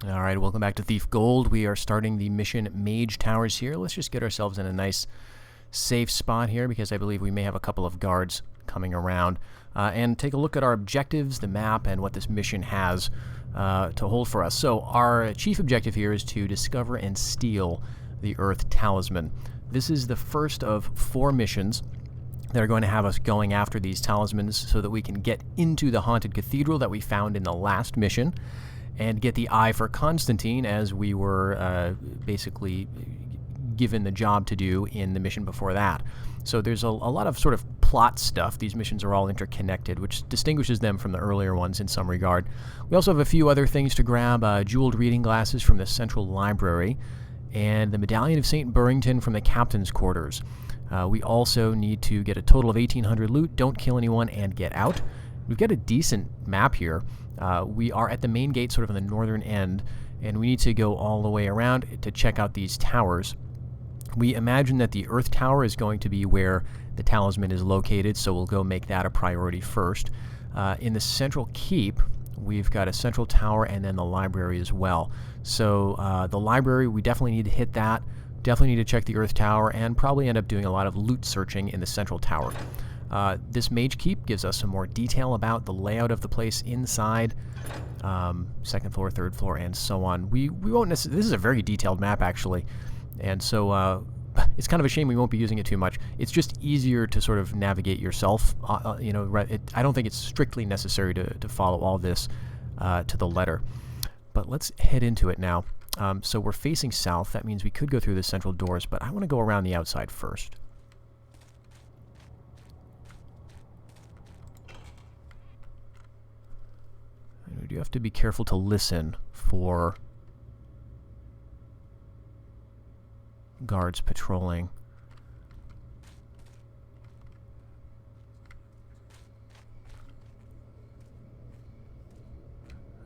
Alright, welcome back to Thief Gold. We are starting the mission Mage Towers here. Let's just get ourselves in a nice safe spot here because I believe we may have a couple of guards coming around. And take a look at our objectives, the map, and what this mission has to hold for us. So our chief objective here is to discover and steal the Earth Talisman. This is the first of 4 missions that are going to have us going after these talismans so that we can get into the haunted cathedral that we found in the last mission and get the eye for Constantine, as we were basically given the job to do in the mission before that. So there's a lot of sort of plot stuff. These missions are all interconnected, which distinguishes them from the earlier ones in some regard. We also have a few other things to grab: jeweled reading glasses from the central library, and the medallion of St. Burrington from the captain's quarters. We also need to get a total of 1,800 loot, don't kill anyone, and get out. We've got a decent map here. We are at the main gate, sort of on the northern end, and we need to go all the way around to check out these towers. We imagine that the Earth Tower is going to be where the talisman is located, so we'll go make that a priority first. In the central keep, we've got a central tower and then the library as well. So the library, we definitely need to hit that. Definitely need to check the Earth Tower, and probably end up doing a lot of loot searching in the central tower. This Mage Keep gives us some more detail about the layout of the place inside, second floor, third floor, and so on. We won't necessarily. This is a very detailed map, actually, and so it's kind of a shame we won't be using it too much. It's just easier to sort of navigate yourself. You know, I don't think it's strictly necessary to follow all this to the letter. But let's head into it now. So we're facing south. That means we could go through the central doors, but I want to go around the outside first. We do have to be careful to listen for guards patrolling.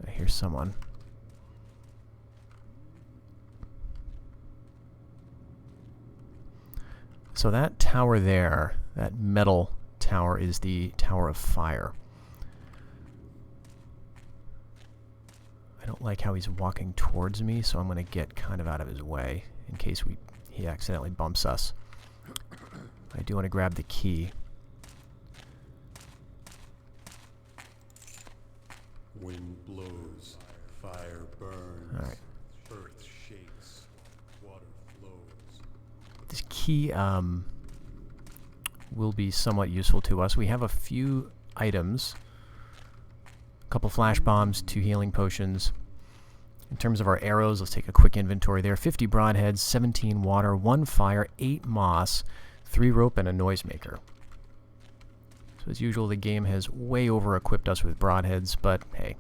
I hear someone. So that tower there, that metal tower, is the Tower of Fire. I don't like how he's walking towards me, so I'm going to get kind of out of his way in case he accidentally bumps us. I do want to grab the key. Wind blows, fire burns, all right. Earth shakes, water flows. This key will be somewhat useful to us. We have a few items. A couple flash bombs, 2 healing potions. In terms of our arrows, let's take a quick inventory there. 50 broadheads, 17 water, 1 fire, 8 moss, 3 rope, and a noisemaker. So as usual, the game has way over-equipped us with broadheads, but hey.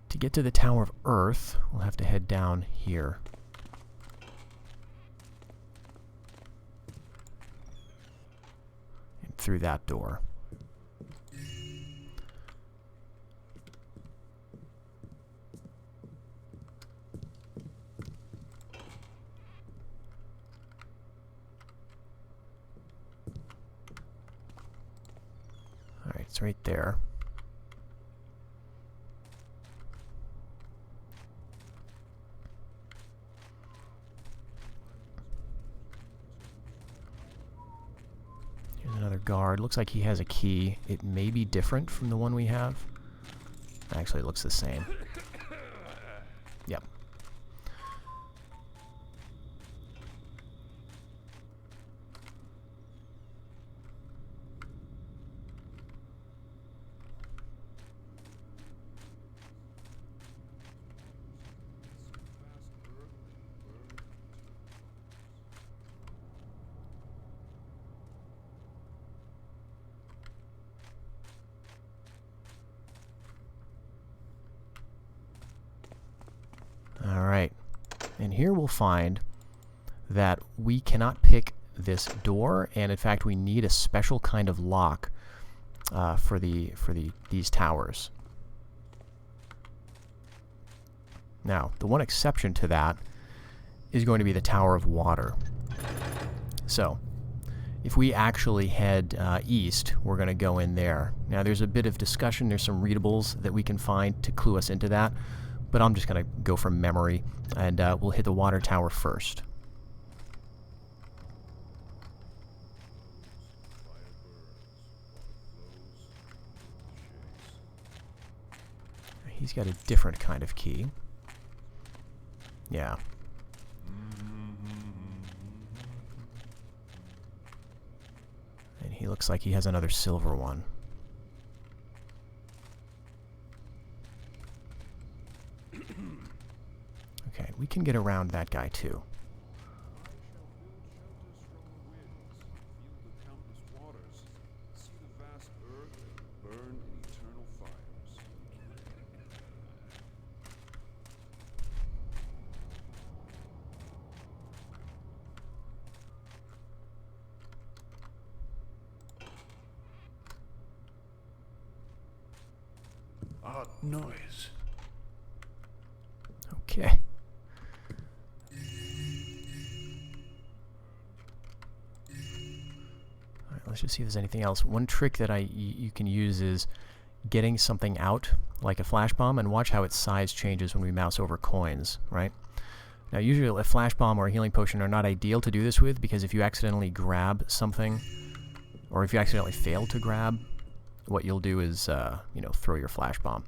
To get to the Tower of Earth, we'll have to head down here. And through that door. Alright, it's right there. Here's another guard. Looks like he has a key. It may be different from the one we have. Actually, it looks the same. Yep. Alright, and here we'll find that we cannot pick this door, and in fact we need a special kind of lock for these towers. Now, the one exception to that is going to be the Tower of Water. So, if we actually head east, we're going to go in there. Now, there's a bit of discussion. There's some readables that we can find to clue us into that. but I'm just going to go from memory, and we'll hit the water tower first. He's got a different kind of key. Yeah. And he looks like he has another silver one. Okay, we can get around that guy too. Odd noise. Okay. Alright, let's just see if there's anything else. One trick that you can use is getting something out, like a flash bomb, and watch how its size changes when we mouse over coins, right? Now, usually a flash bomb or a healing potion are not ideal to do this with, because if you accidentally grab something, or if you accidentally fail to grab, what you'll do is, you know, throw your flash bomb.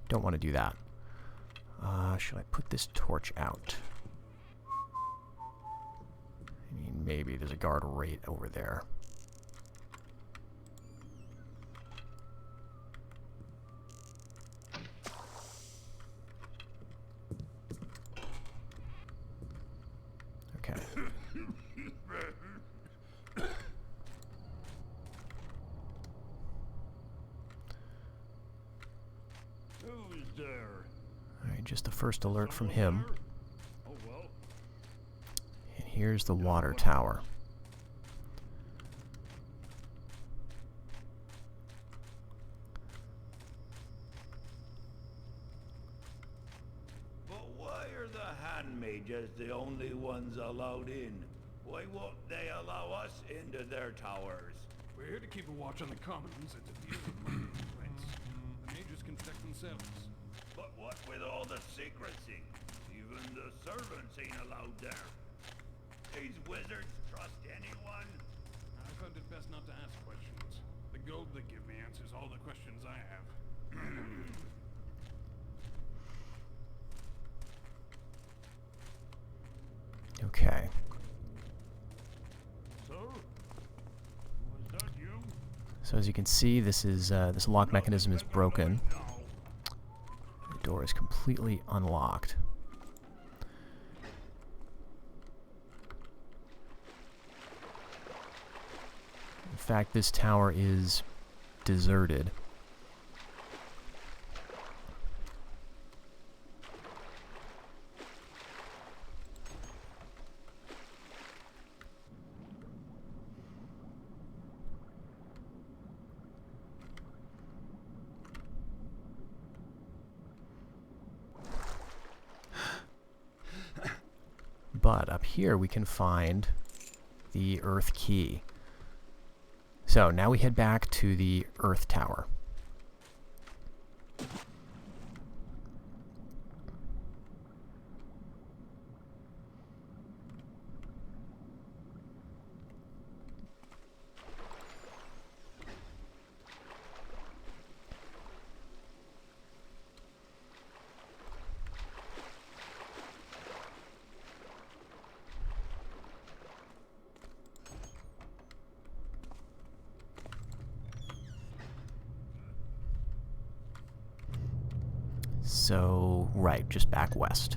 Don't want to do that. Should I put this torch out? I mean, maybe there's a guard right over there. Okay. Who's there? Alright, just the first alert from him. Oh well. And here's the water tower. But why are the hand mages the only ones allowed in? Why won't they allow us into their towers? We're here to keep a watch on the commons and to deal with minor complaints. The mages can protect themselves. But what with all the secrecy? Even the servants ain't allowed there. These wizards trust anyone? I found it best not to ask questions. The gold they give me answers all the questions I have. Okay. Sir? Was that you? So as you can see, this is this lock mechanism is broken. No. The door is completely unlocked. In fact, this tower is deserted. But up here we can find the Earth key. So now we head back to the Earth Tower. So, right, just back west.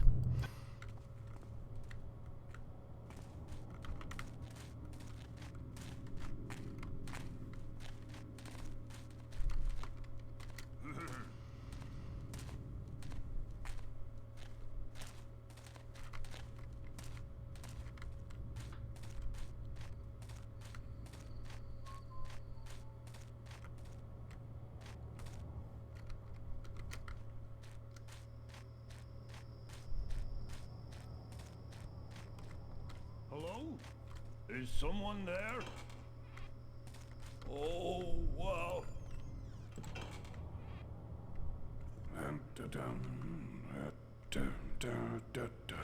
Hello? Is someone there? Oh, wow. Dum, da, da, da, da.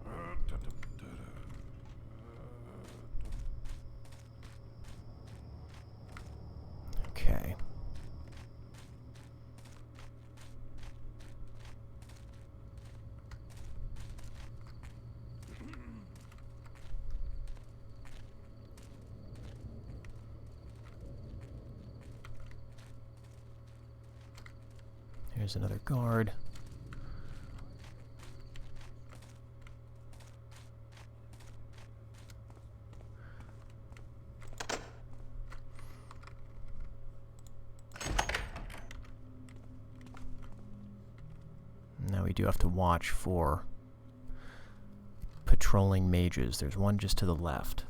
Da, da, da, da. Okay. Here's another guard. Now we do have to watch for patrolling mages. There's one just to the left.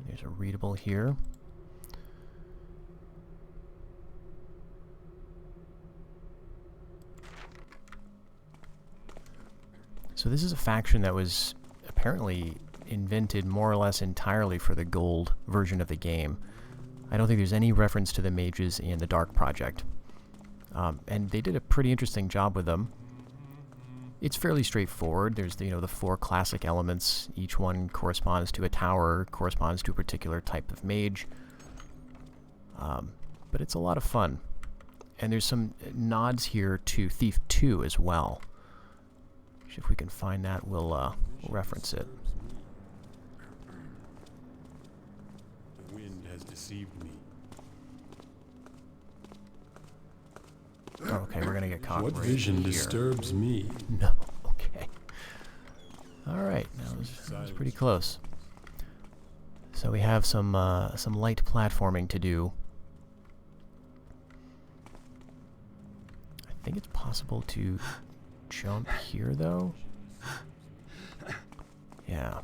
There's a readable here. So this is a faction that was apparently invented more or less entirely for the gold version of the game. I don't think there's any reference to the mages in the Dark Project. And they did a pretty interesting job with them. It's fairly straightforward. There's the 4 classic elements. Each one corresponds to a tower, corresponds to a particular type of mage. But it's a lot of fun. And there's some nods here to Thief 2 as well. If we can find that, we'll reference it. The wind has deceived me. Oh, okay, we're gonna get caught. What right vision here. disturbs me? No, okay. Alright, that was pretty close. So we have some light platforming to do. I think it's possible to jump here, though? Yeah.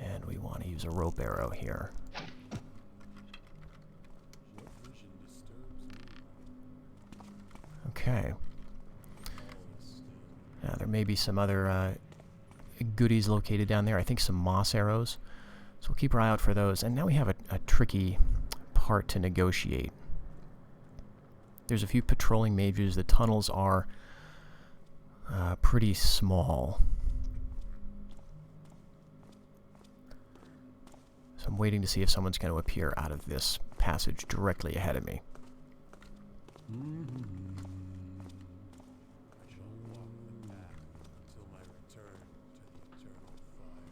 And we want to use a rope arrow here. Okay. Now, there may be some other goodies located down there. I think some moss arrows. So we'll keep our eye out for those. And now we have a tricky part to negotiate. There's a few patrolling mages. The tunnels are pretty small. So I'm waiting to see if someone's going to appear out of this passage directly ahead of me. I shall walk the path until my return to the eternal fire.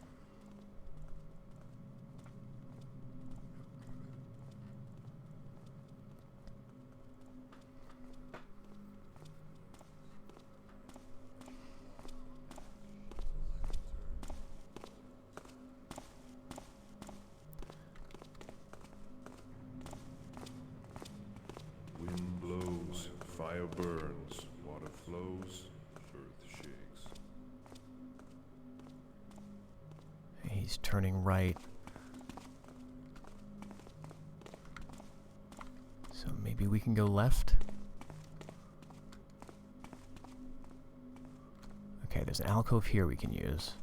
Wind blows, fire burns, water flows, earth shakes. He's turning right. So maybe we can go left? Okay, there's an alcove here we can use.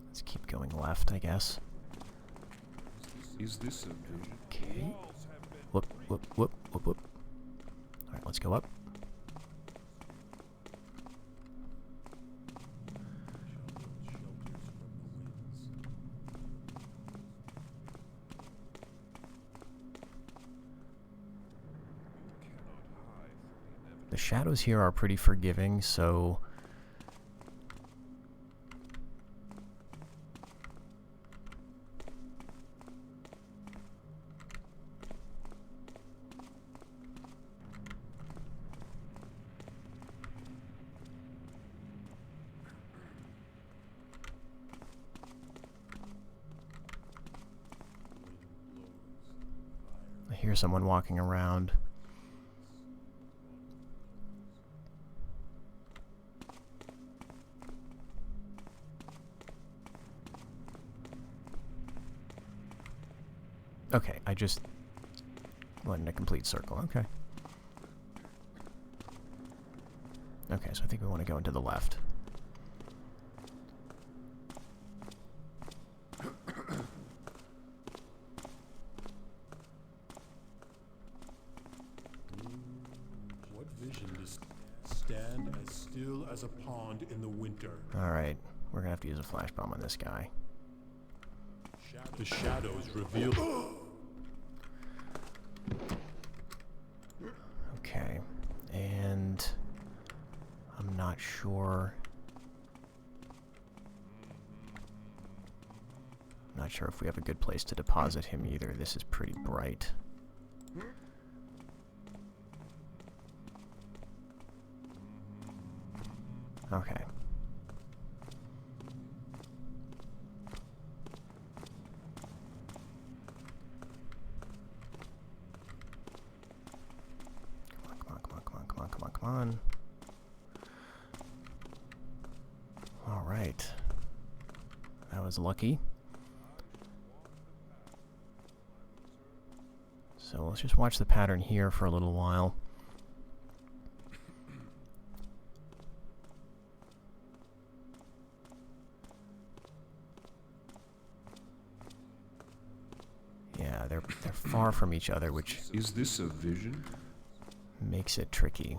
Let's keep going left, I guess. Is this a vision? Okay. Whoop, whoop, whoop, whoop, whoop. Alright, let's go up. The shadows here are pretty forgiving, so hear someone walking around. Okay, I just went in a complete circle. Okay. Okay, so I think we want to go into the left. What vision does stand as still as a pond in the winter? Alright, we're gonna have to use a flash bomb on this guy. The shadows reveal. Okay, and I'm not sure. Not sure if we have a good place to deposit him either. This is pretty bright. Okay. Come on. All right. That was lucky. So let's just watch the pattern here for a little while. Yeah, they're far from each other, which Is this a vision? makes it tricky.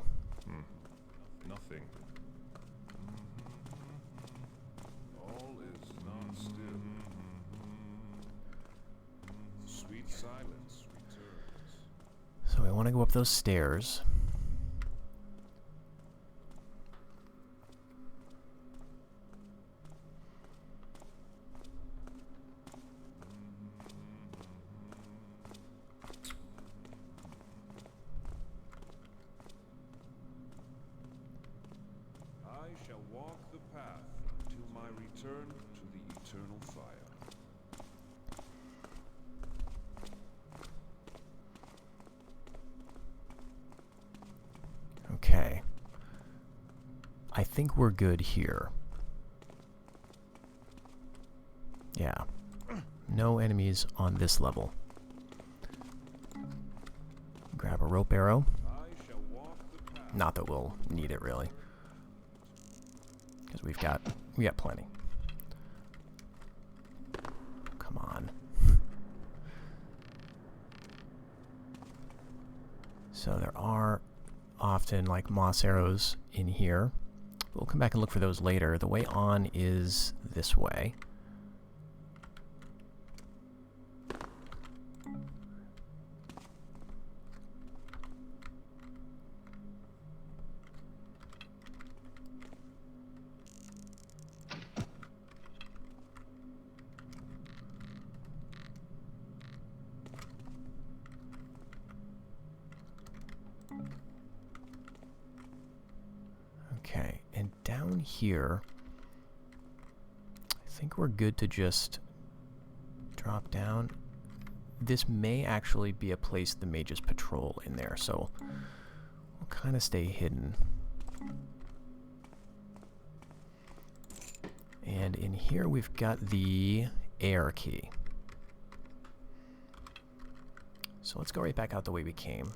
Nothing. All is not still. Sweet silence returns. So I want to go up those stairs. I shall walk the path till my return to the eternal fire. Okay. I think we're good here. Yeah. No enemies on this level. Grab a rope arrow. I shall walk the path. Not that we'll need it really, because we got plenty. Come on. So there are often like moss arrows in here. We'll come back and look for those later. The way on is this way. Okay, and down here, I think we're good to just drop down. This may actually be a place the mages patrol in there, so we'll kind of stay hidden. And in here we've got the air key. So let's go right back out the way we came.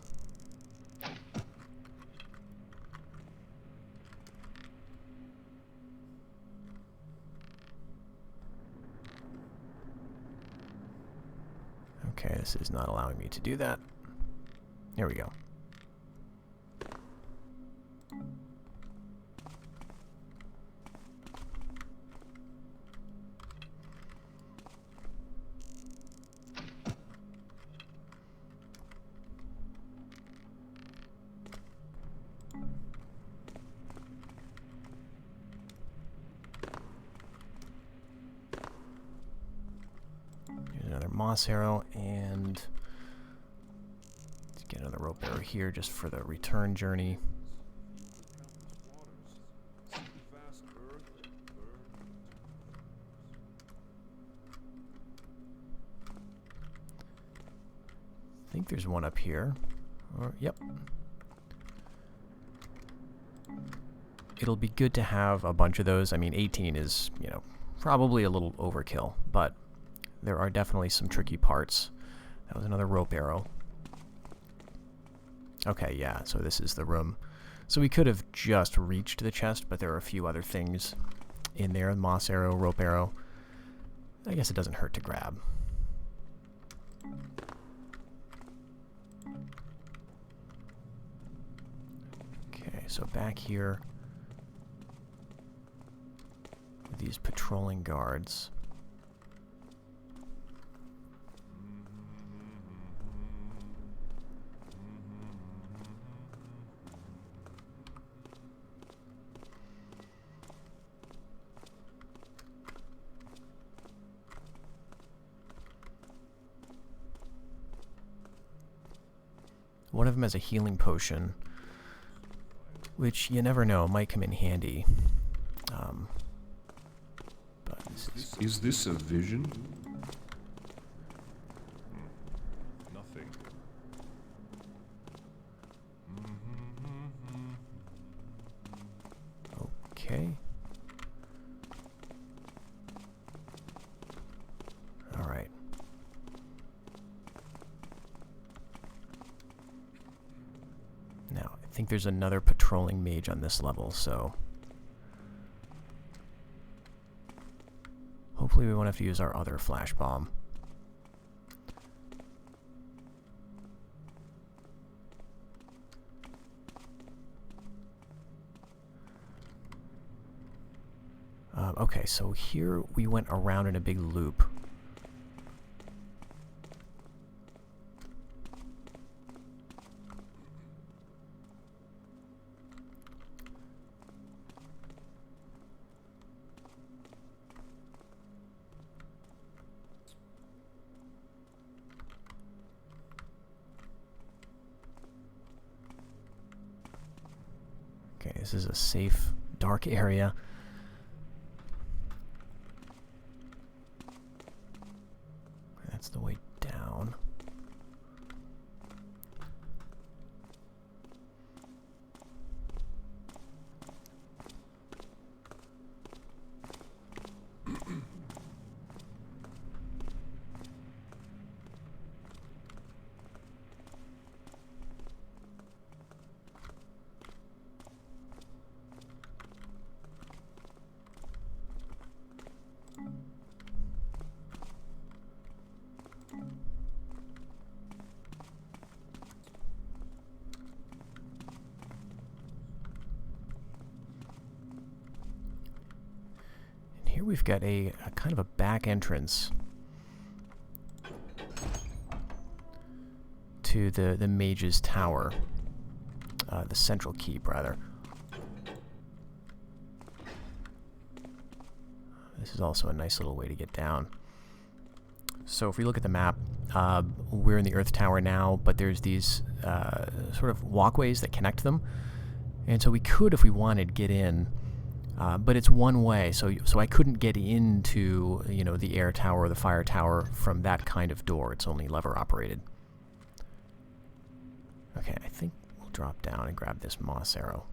Okay, this is not allowing me to do that. There we go. Another moss arrow, and let's get another rope arrow here just for the return journey. I think there's one up here. Or, yep. It'll be good to have a bunch of those. I mean, 18 is, you know, probably a little overkill, but there are definitely some tricky parts. That was another rope arrow. Okay, yeah, so this is the room. So we could have just reached the chest, but there are a few other things in there. Moss arrow, rope arrow. I guess it doesn't hurt to grab. Okay, so back here with these patrolling guards. One of them has a healing potion, which you never know, might come in handy. But Is this a vision? Nothing. okay. All right. Now, I think there's another patrolling mage on this level, so hopefully we won't have to use our other flash bomb. Okay, so here we went around in a big loop. Okay, this is a safe, dark area. That's the way down. Here we've got a kind of a back entrance to the Mage's Tower, the central keep, rather. This is also a nice little way to get down. So if we look at the map, we're in the Earth Tower now, but there's these sort of walkways that connect them, and so we could, if we wanted, get in. But it's one way, so I couldn't get into, you know, the air tower or the fire tower from that kind of door. It's only lever operated. Okay, I think we'll drop down and grab this moss arrow.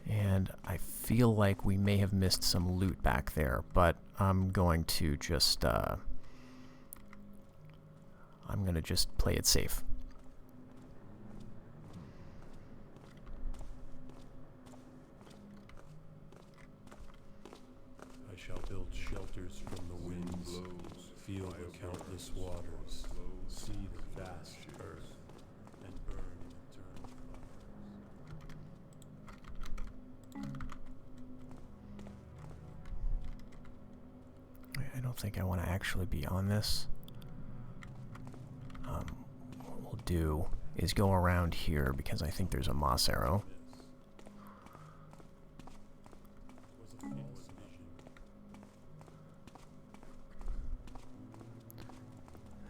And I feel like we may have missed some loot back there, but I'm going to just play it safe. I shall build shelters from the winds, feel the countless waters, see the vast earth, and burn in eternal fires. I don't think I want to actually be on this. What we'll do is go around here because I think there's a moss arrow.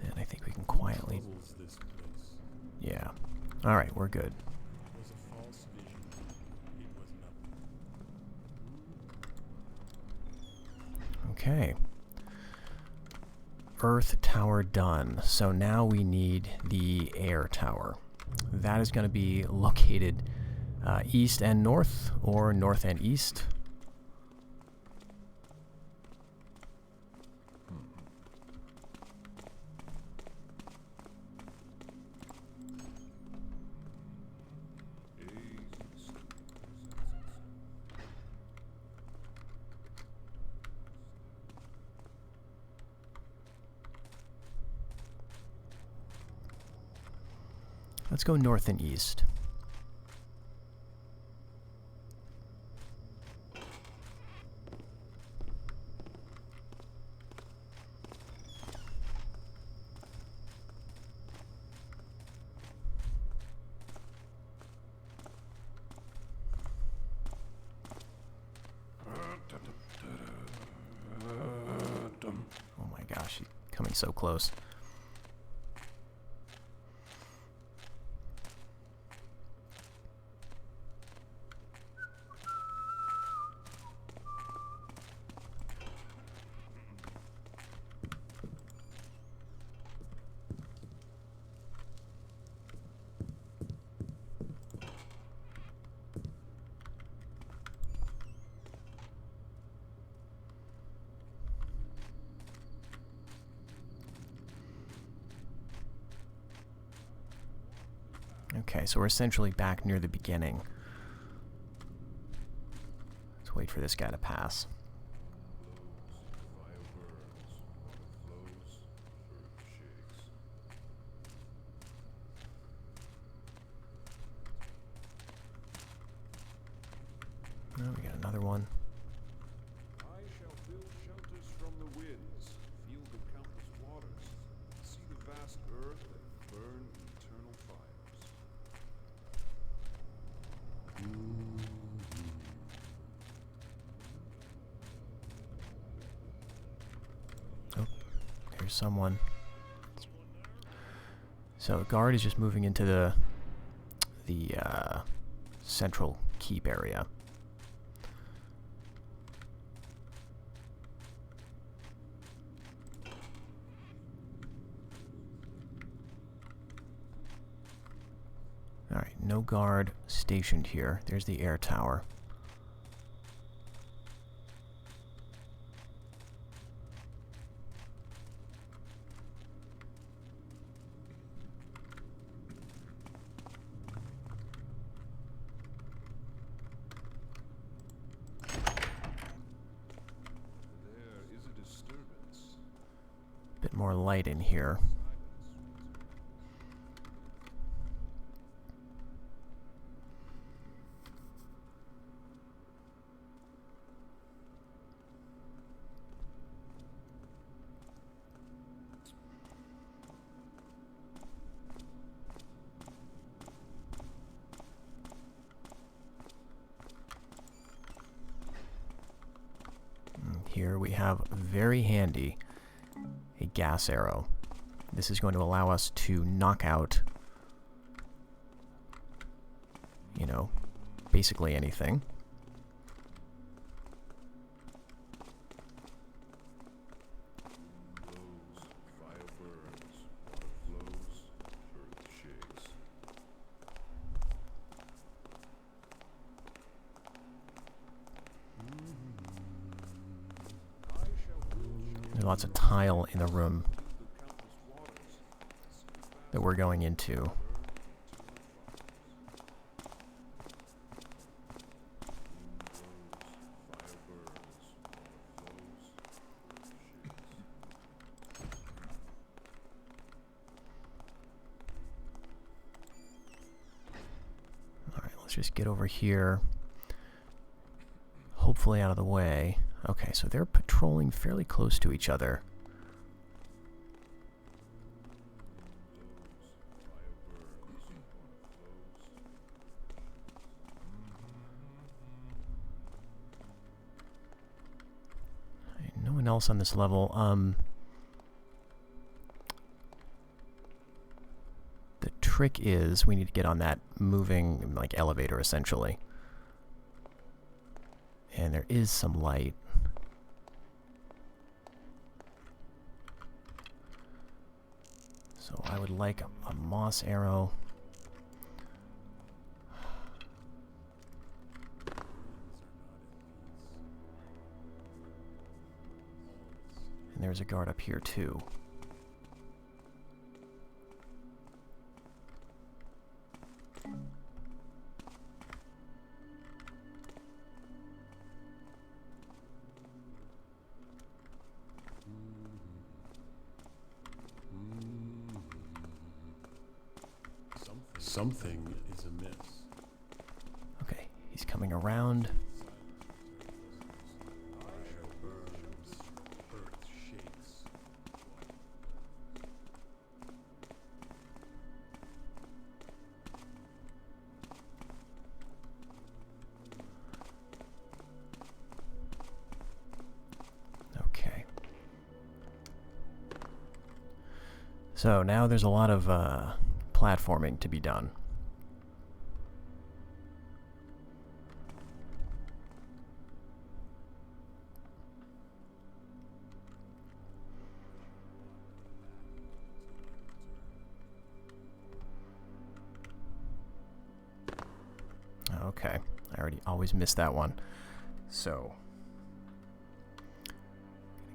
And I think we can quietly... Troubles this place. Alright, we're good. It was a false vision. It was nothing. Okay. Earth tower done. So now we need the air tower. That is going to be located east and north, or north and east. Let's go north and east. Oh my gosh, he's coming so close. Okay, so we're essentially back near the beginning. Let's wait for this guy to pass. Oh, we got another one. I shall build shelters from the winds, feel the countless waters, see the vast earth and burn eternal fires. Oh, there's someone. So the guard is just moving into the central keep area. Alright, no guard stationed here. There's the air tower. There is a disturbance. Bit more light in here. Here we have very handy a gas arrow. This is going to allow us to knock out, you know, basically anything. Fire burns, water flows, earth shakes. There's lots of tile in the room that we're going into. Alright, let's just get over here. Hopefully out of the way. Okay, so they're patrolling fairly close to each other. No one else on this level. The trick is we need to get on that moving, like, elevator, essentially. And there is some light. So I would like a moss arrow. And there's a guard up here too. Something is amiss. Okay, he's coming around. Fire burns, earth shakes. Okay. So now there's a lot of platforming to be done. Okay, I already always miss that one. So,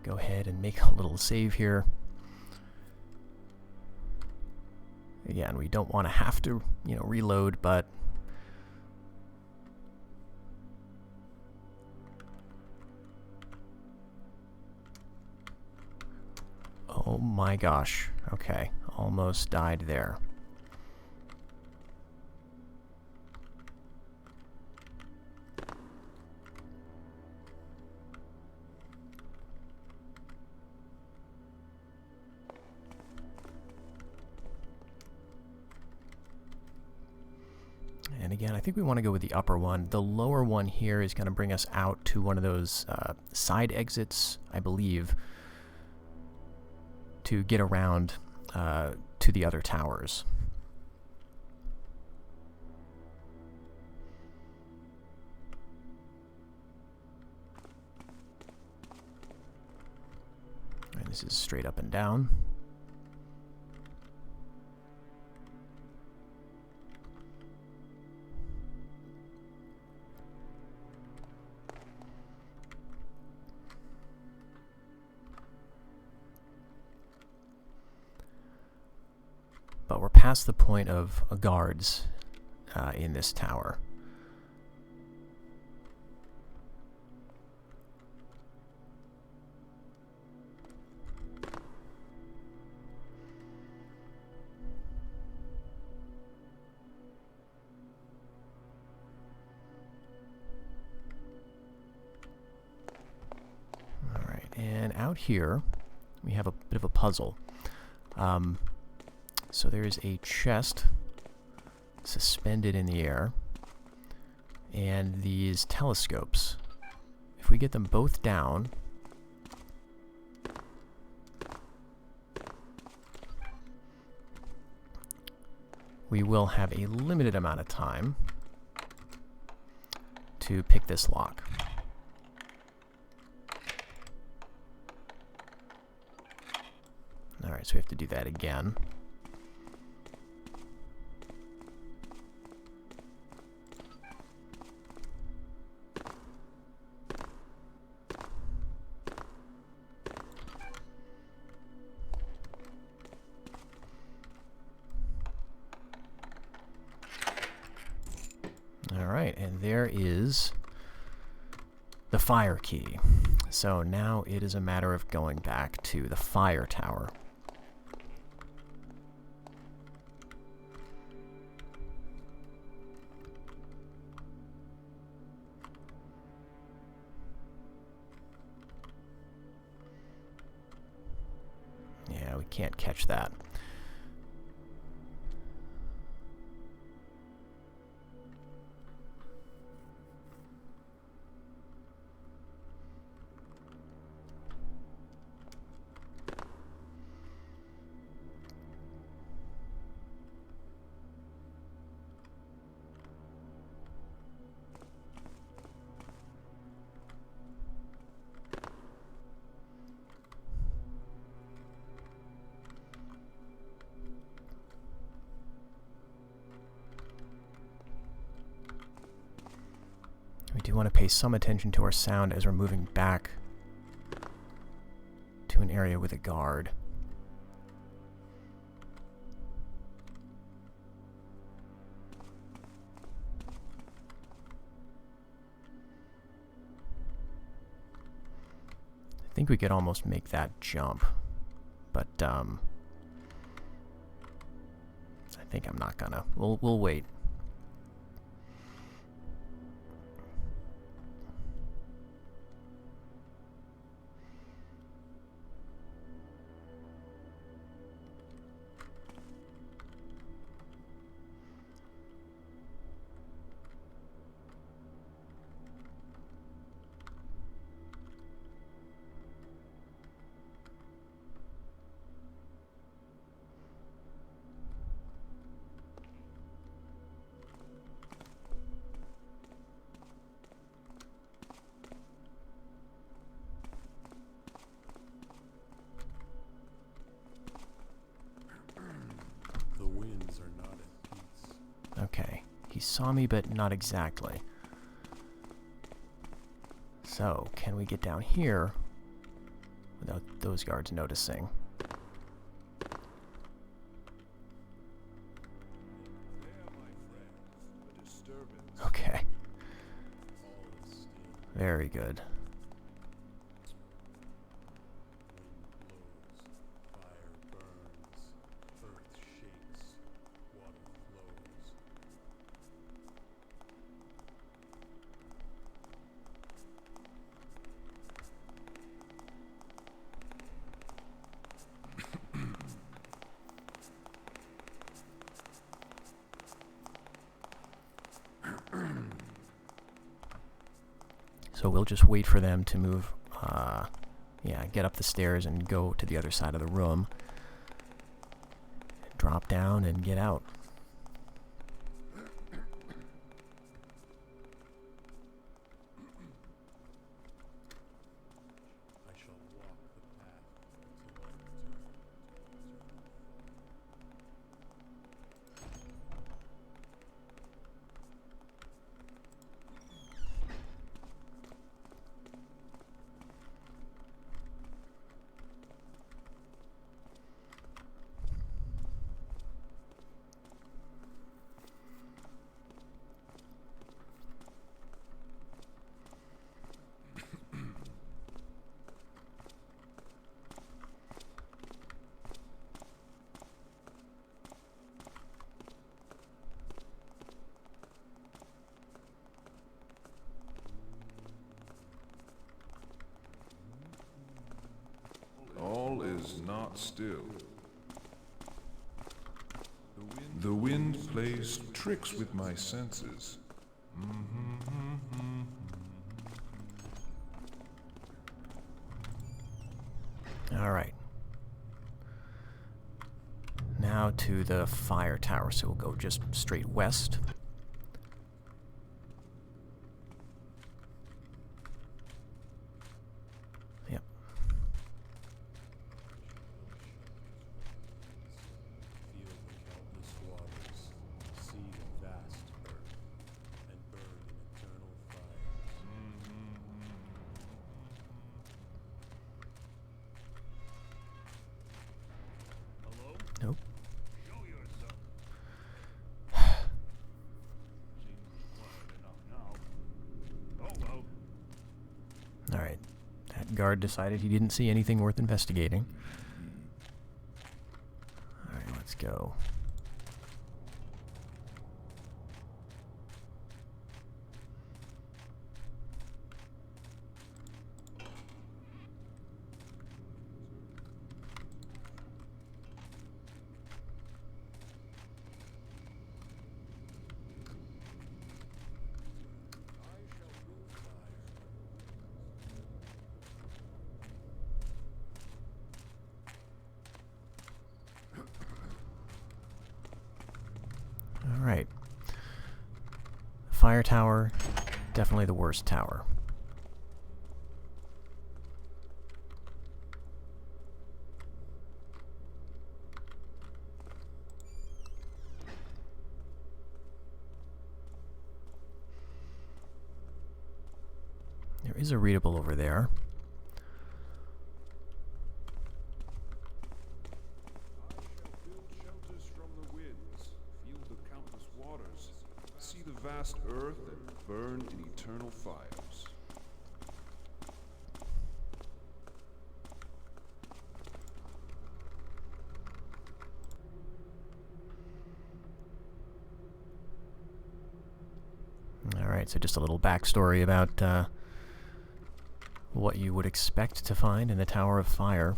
go ahead and make a little save here. Again, we don't want to have to, reload, but oh my gosh. Okay, almost died there. And again, I think we want to go with the upper one. The lower one here is going to bring us out to one of those side exits, I believe, to get around to the other towers. And this is straight up and down. But we're past the point of guards in this tower. All right, and out here we have a bit of a puzzle. So there is a chest suspended in the air, and these telescopes. If we get them both down, we will have a limited amount of time to pick this lock. Alright, so we have to do that again. Alright, and there is the fire key. So now it is a matter of going back to the fire tower. Yeah, we can't catch that. want to pay some attention to our sound as we're moving back to an area with a guard. I think we could almost make that jump, but I think I'm not gonna. We'll wait. The winds are not at peace. Okay, he saw me, but not exactly. So, can we get down here without those guards noticing? There, my friend. A disturbance. Okay, All is still. very good. Wind blows, fire burns, earth shakes, water flows. So we'll just wait for them to move, yeah, get up the stairs and go to the other side of the room. Drop down and get out. I shall walk the path until I return. All is not still. The wind plays tricks with my senses. All right. Now to the fire tower, so we'll go just straight west. Yep. Feel the countless waters, see the vast earth, and burn in eternal fire. Hello? Nope. Show yourself. Seems quiet enough now. Oh well. All right. That guard decided he didn't see anything worth investigating. All right, let's go. All right. Fire tower, definitely the worst tower. is a readable over there. I shall build shelters from the winds, feel the countless waters, see the vast earth, and burn in eternal fires. Alright, so just a little backstory about what you would expect to find in the Tower of Fire.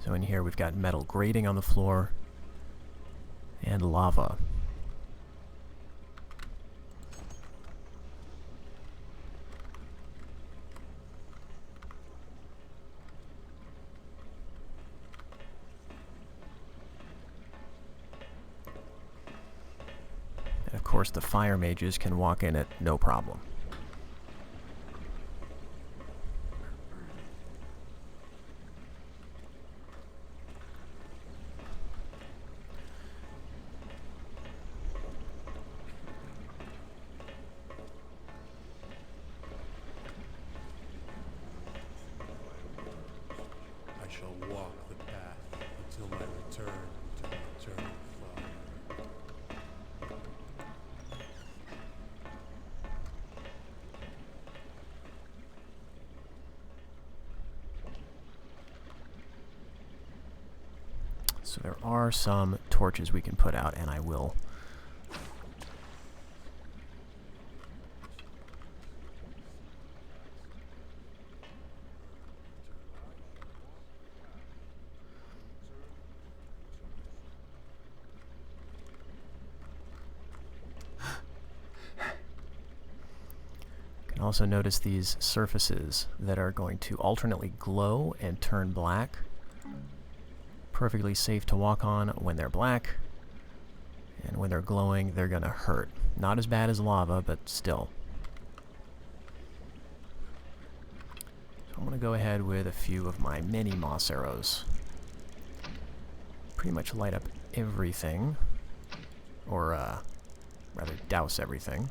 So in here we've got metal grating on the floor and lava. And of course the fire mages can walk in it no problem. I shall walk the path until my return to the eternal fire. So there are some torches we can put out, and I will. You can also notice these surfaces that are going to alternately glow and turn black. Perfectly safe to walk on when they're black, and when they're glowing they're gonna hurt. Not as bad as lava, but still. So I'm gonna go ahead with a few of my mini moss arrows. Pretty much light up everything, or rather douse everything.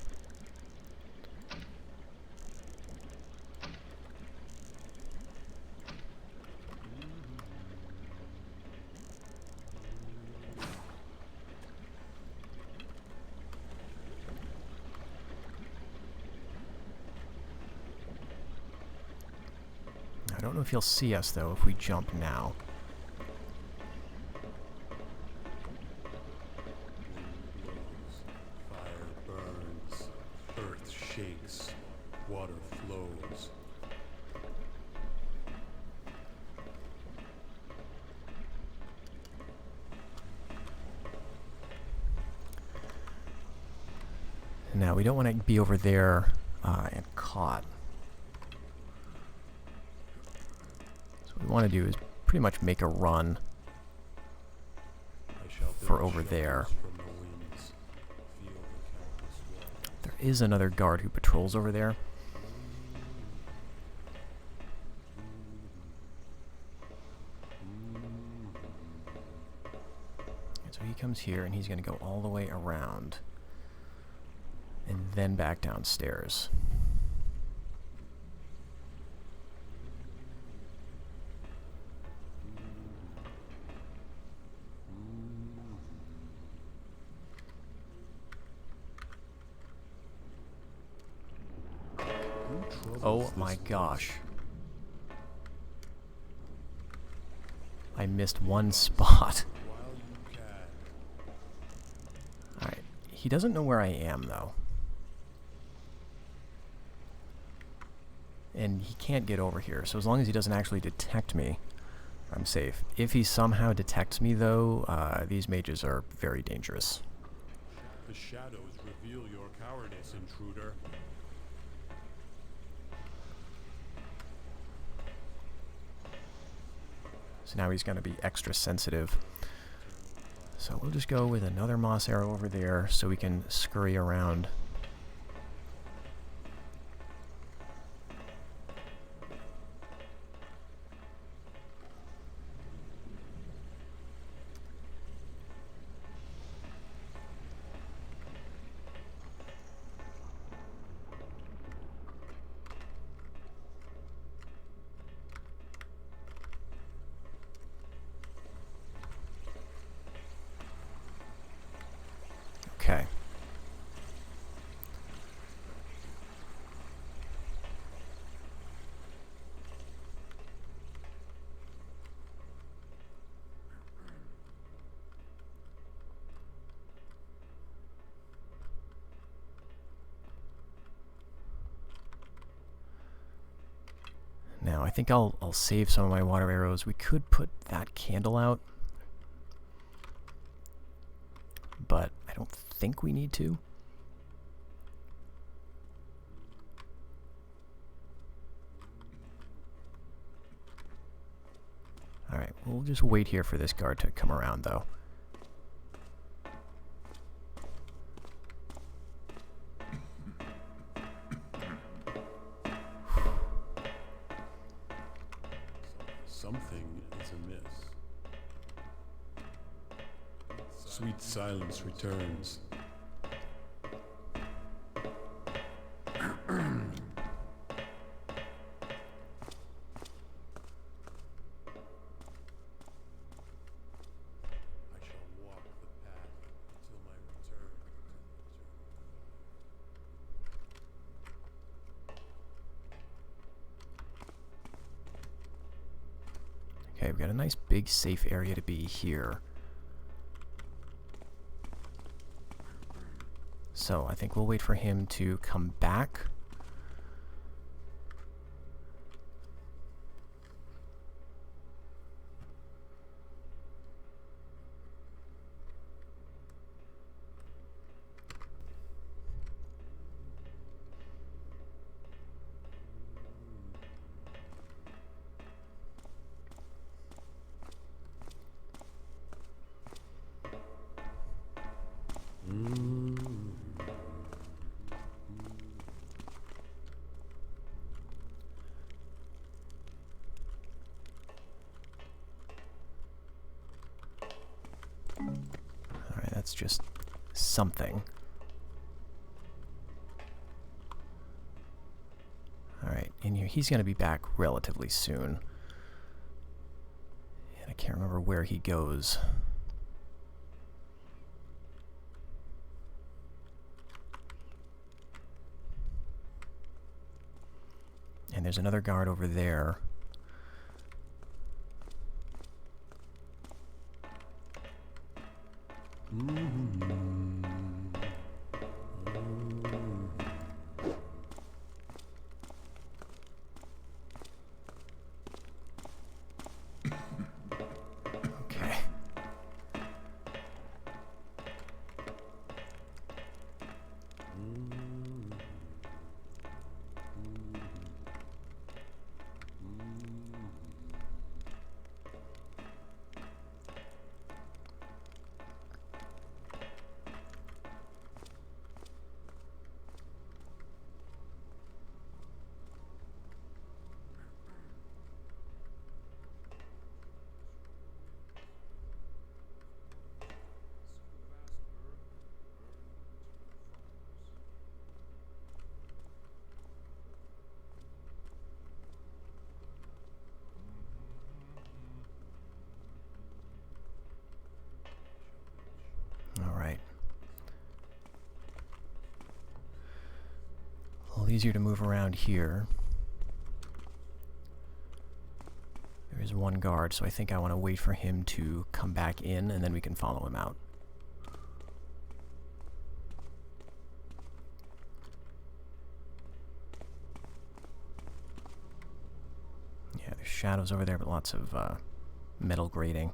I don't know if you'll see us, though, if we jump now. Fire burns, earth shakes, water flows. Now, we don't want to be over there and caught. So what we want to do is pretty much make a run I shall for build over there. shelters from the winds, feel the countless waters. There is another guard who patrols over there. And so he comes here, and he's going to go all the way around and then back downstairs. Oh my gosh. I missed one spot. While you can. Alright, he doesn't know where I am, though. And he can't get over here, so as long as he doesn't actually detect me, I'm safe. If he somehow detects me, though, these mages are very dangerous. The shadows reveal your cowardice, intruder. So now he's going to be extra sensitive. So we'll just go with another moss arrow over there so we can scurry around. Okay. Now, I think I'll save some of my water arrows. We could put that candle out, but I don't think we need to. Alright, we'll just wait here for this guard to come around, though. Something is amiss. Sweet silence returns. I shall walk the path till my return to the Okay, we've got a nice big safe area to be here. So I think we'll wait for him to come back. Alright, that's just something. Alright, in here, he's going to be back relatively soon. And I can't remember where he goes. And there's another guard over there. Okay. Alright. A little easier to move around here. There is one guard, so I think I want to wait for him to come back in, and then we can follow him out. Yeah, there's shadows over there, but lots of metal grating.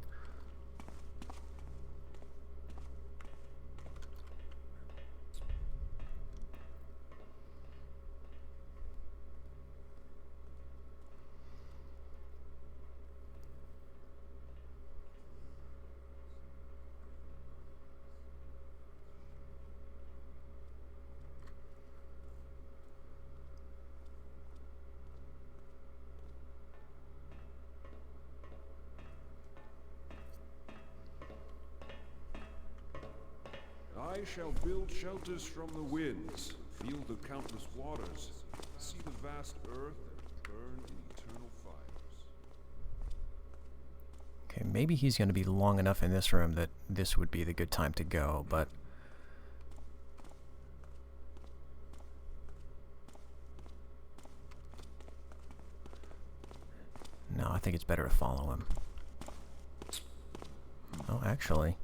I shall build shelters from the winds, feel the countless waters, see the vast earth, and burn in eternal fires. Okay, maybe he's going to be long enough in this room that this would be the good time to go, but... No, I think it's better to follow him. Oh, actually...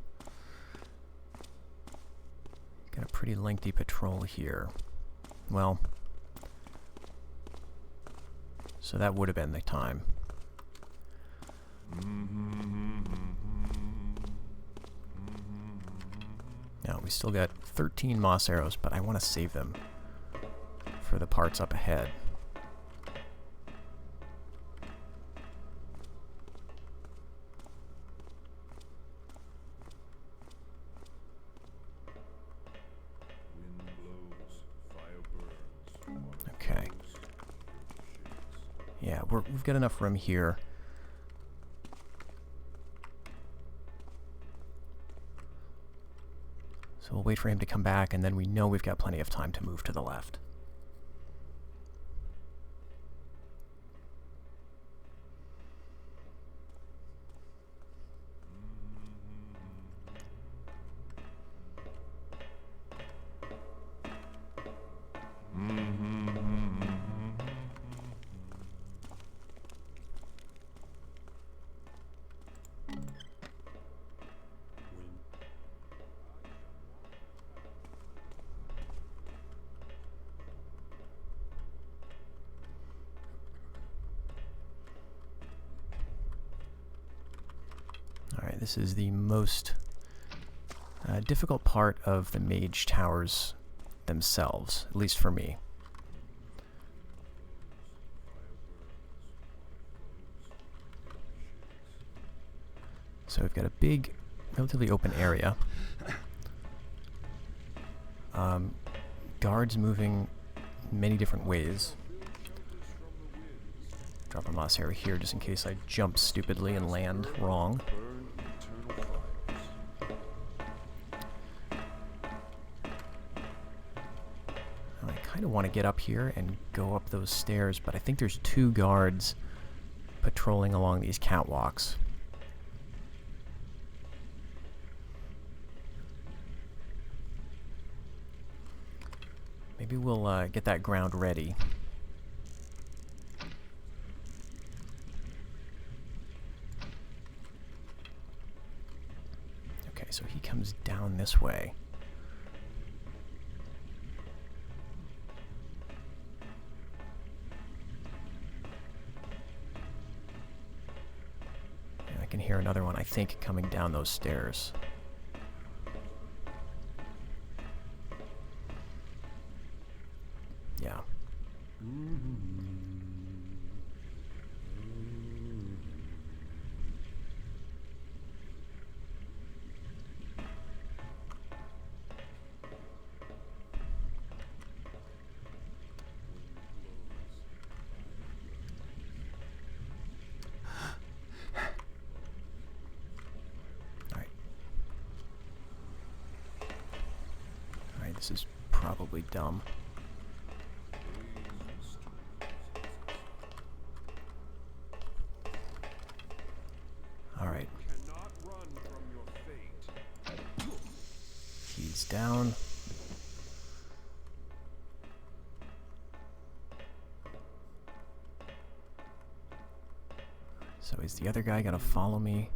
got a pretty lengthy patrol here. Well... so that would have been the time. Now, we still got 13 moss arrows, but I want to save them for the parts up ahead. Wind blows, fire burns, water Okay. flows, shakes. Yeah, we've got enough room here. So we'll wait for him to come back, and then we know we've got plenty of time to move to the left. Alright, this is the most difficult part of the Mage Towers themselves, at least for me. So we've got a big, relatively open area. Guards moving many different ways. Drop a moss arrow here just in case I jump stupidly and land wrong. Burn in eternal fires. I kind of want to get up here and go up those stairs, but I think there's 2 guards patrolling along these catwalks. Maybe we'll get that ground ready. Okay, so he comes down this way. And I can hear another one, I think, coming down those stairs. Yeah. Alright, this is probably dumb. Alright. Cannot run from your fate. He's down. So is the other guy gonna follow me?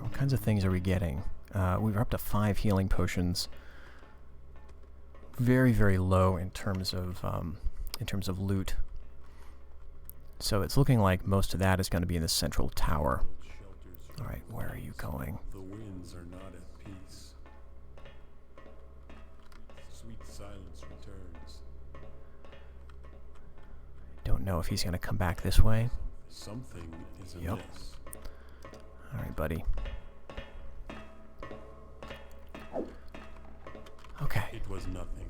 What kinds of things are we getting? We're up to 5 healing potions. Very, very low in terms of loot. So it's looking like most of that is going to be in the central tower. All right, where are you going? The winds are not at peace. Sweet silence returns. don't know if he's going to come back this way. Something is amiss. Yep. Alright, buddy. Okay. It was nothing.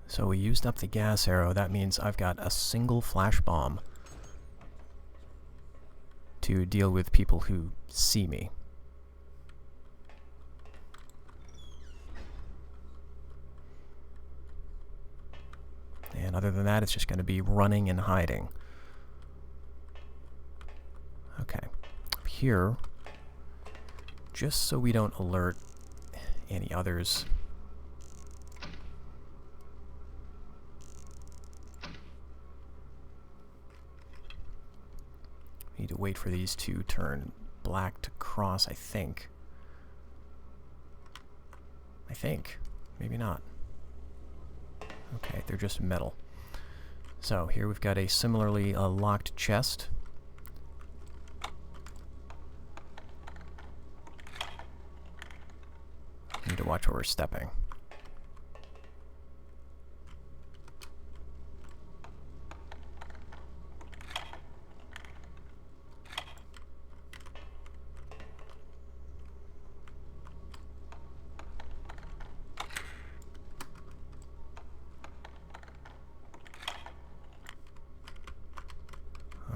So we used up the gas arrow. That means I've got a single flash bomb to deal with people who see me. And other than that, it's just going to be running and hiding. Okay. Up here, just so we don't alert any others. Need to wait for these to turn black to cross, I think. Maybe not. Okay, they're just metal. So here we've got a similarly locked chest. Need to watch where we're stepping.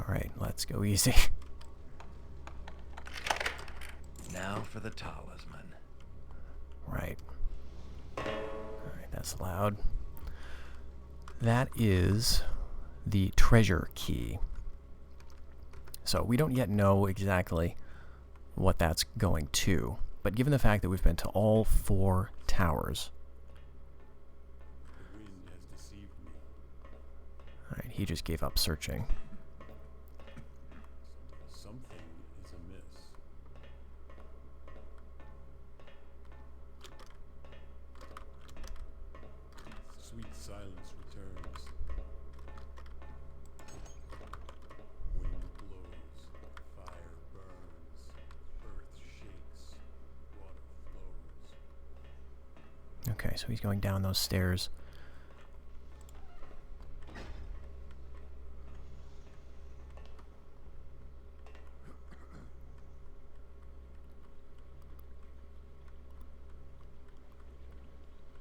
Alright, let's go easy. Now for the talisman. Right. Alright, that's loud. That is the treasure key. So we don't yet know exactly what that's going to, but given the fact that we've been to all 4 towers. The wind has deceived me. Alright, he just gave up searching. Something is amiss. Sweet silence returns. Wind blows, fire burns, earth shakes, water flows. Okay, so he's going down those stairs.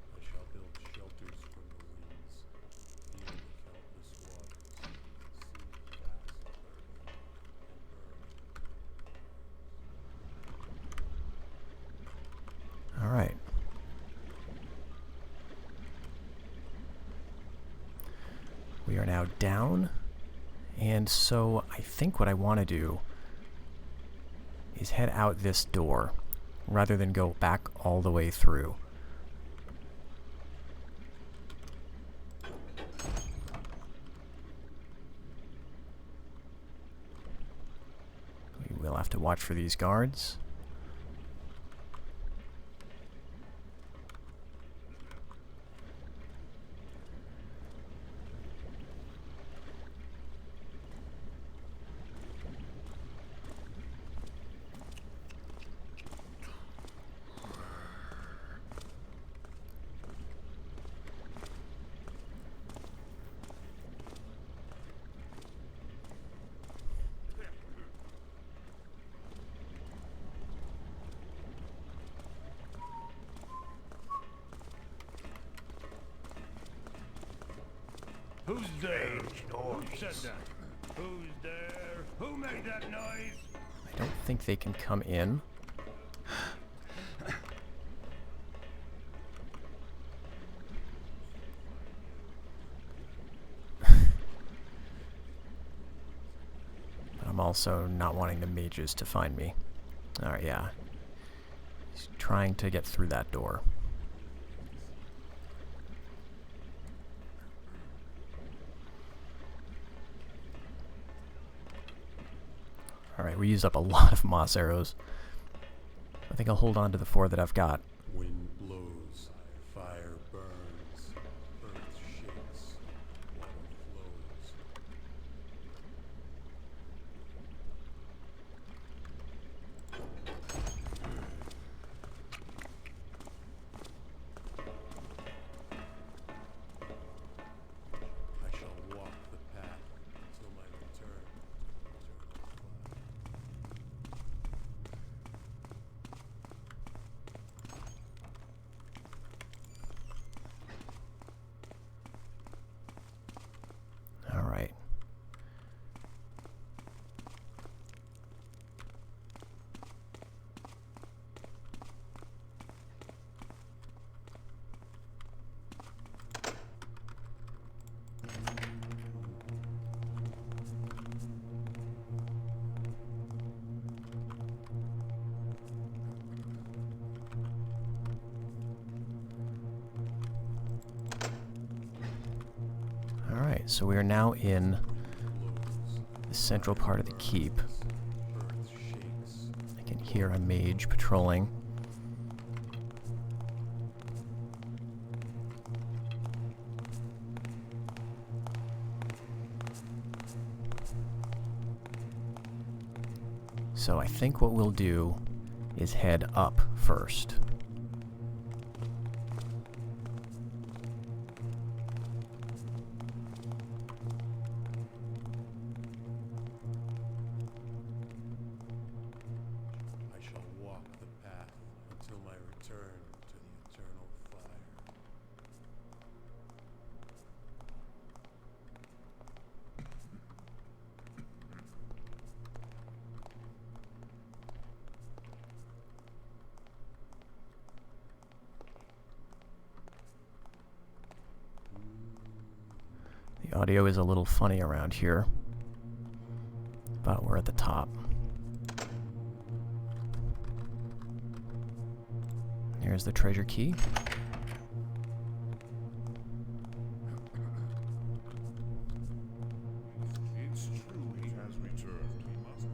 I shall build shelters from the winds, feel the countless waters, see the vast earth, and burn. All right. We are now down, and so I think what I want to do is head out this door rather than go back all the way through. We will have to watch for these guards. Who's there? Who said that? Who's there? Who made that noise? I don't think they can come in. But I'm also not wanting the mages to find me. Alright, yeah. He's trying to get through that door. Alright, we used up a lot of moss arrows. I think I'll hold on to the 4 that I've got. Wind blows, fire burns, earth shakes, water flows. so we are now in the central part of the keep. Earth shakes. I can hear a mage patrolling. So I think what we'll do is head up first. I shall walk the path until my return to the eternal fire. The audio is a little funny around here, but we're at the top. Here's the treasure key. It's true he has returned.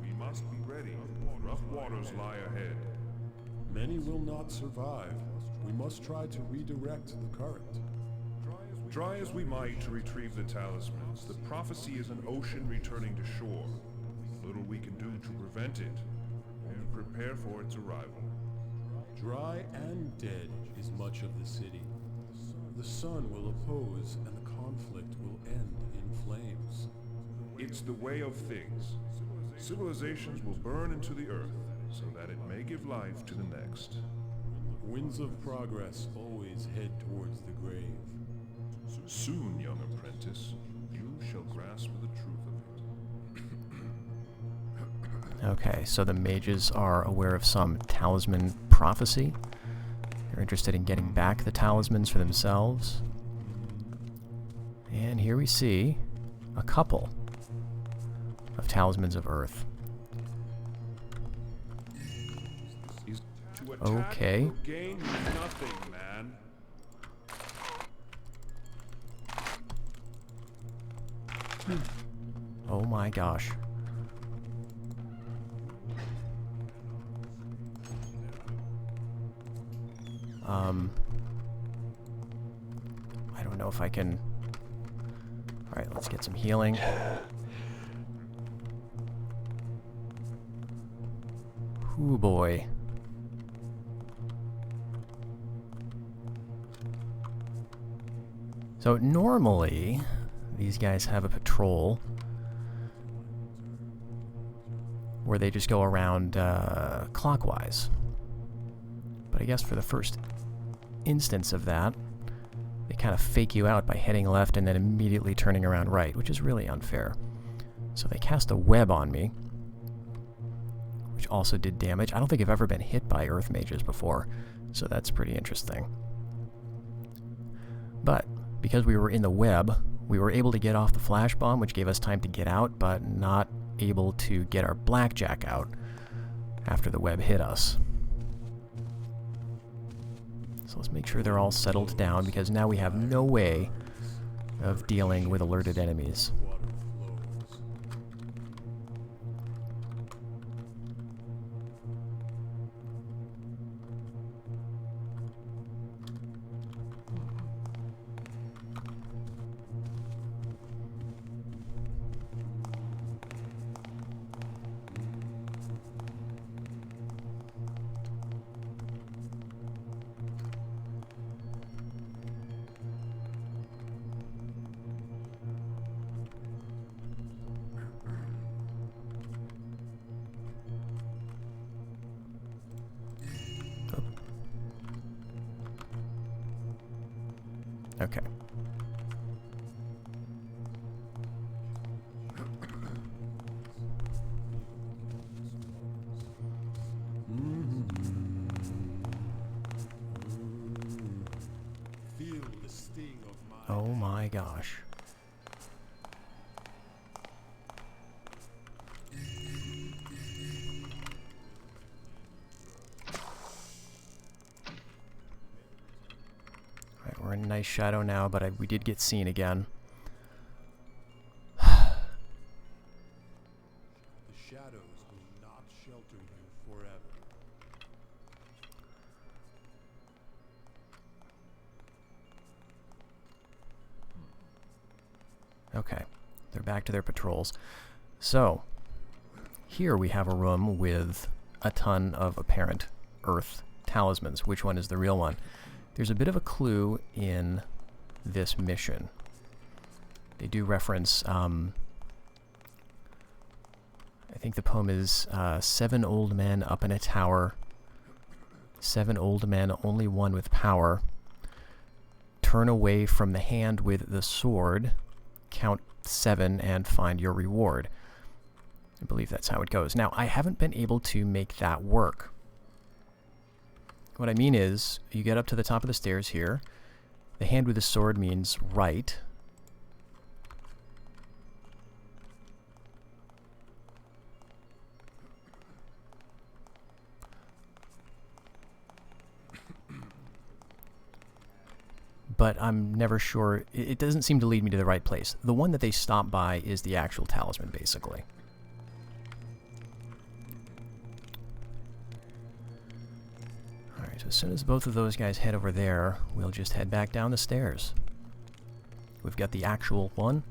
We must be ready. Rough waters lie ahead. Many will not survive. We must try to redirect the current. Try as we might to retrieve the talismans, the prophecy is an ocean returning to shore. Little we can do to prevent it, only prepare for its arrival. Dry and dead is much of the city. The sun will oppose and the conflict will end in flames. It's the way of things. Civilizations will burn into the earth, so that it may give life to the next. Winds of progress always head towards the grave. Soon, young apprentice, you shall grasp the truth of it. Okay, so the mages are aware of some talisman prophecy. They're interested in getting back the talismans for themselves. And here we see a couple of Talismans of Earth. To attack Okay. will gain you nothing, man. Oh my gosh. I don't know if I can... Alright, let's get some healing. Ooh boy. So normally, these guys have a patrol where they just go around clockwise. But I guess for the first instance of that, they kind of fake you out by heading left and then immediately turning around right, which is really unfair. So they cast a web on me, which also did damage. I don't think I've ever been hit by earth mages before, so that's pretty interesting. But because we were in the web, we were able to get off the flash bomb, which gave us time to get out, but not able to get our blackjack out after the web hit us. So let's make sure they're all settled down, because now we have no way of dealing with alerted enemies. Water flows. Okay. Feel the sting of my Oh my gosh. Alright, we're in a nice shadow now, but we did get seen again. Okay, they're back to their patrols. So, here we have a room with a ton of apparent Earth talismans. Which one is the real one? There's a bit of a clue in this mission. They do reference, I think the poem is 7 old men up in a tower, 7 old men, only one with power. Turn away from the hand with the sword, count 7 and find your reward. I believe that's how it goes. Now, I haven't been able to make that work. What I mean is, you get up to the top of the stairs here. The hand with the sword means right. But I'm never sure. It doesn't seem to lead me to the right place. The one that they stop by is the actual talisman, basically. Alright, so as soon as both of those guys head over there, we'll just head back down the stairs. We've got the actual one.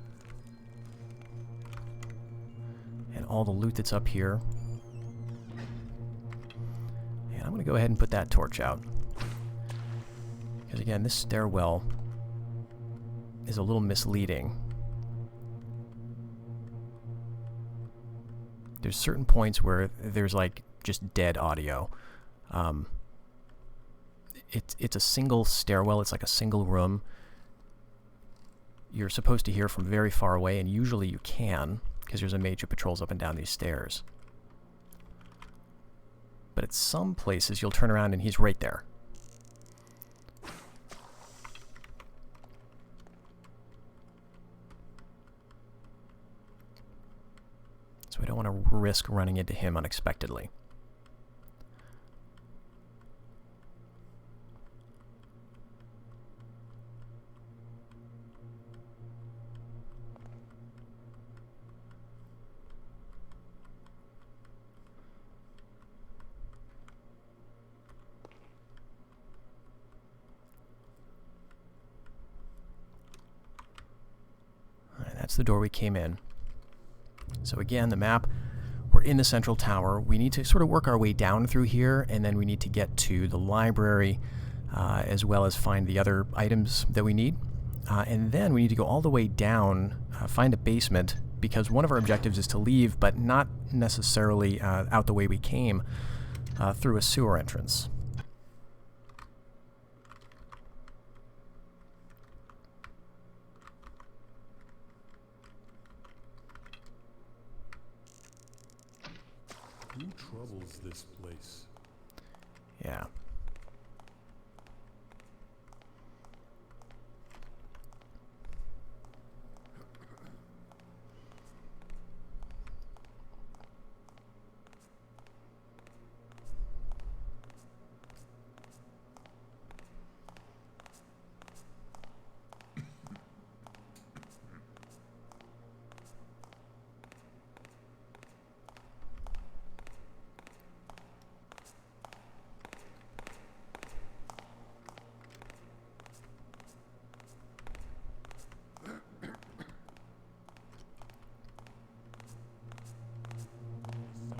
And all the loot that's up here. And I'm going to go ahead and put that torch out. Because again, this stairwell is a little misleading. There's certain points where there's like just dead audio. It's a single stairwell, it's like a single room. You're supposed to hear from very far away, and usually you can, because there's a mage who patrols up and down these stairs. But at some places you'll turn around and he's right there. So we don't want to risk running into him unexpectedly. All right, that's the door we came in. So again, the map, we're in the central tower. We need to sort of work our way down through here, and then we need to get to the library, as well as find the other items that we need. And then we need to go all the way down, find a basement, because one of our objectives is to leave, but not necessarily out the way we came, through a sewer entrance. Who troubles this place? Yeah.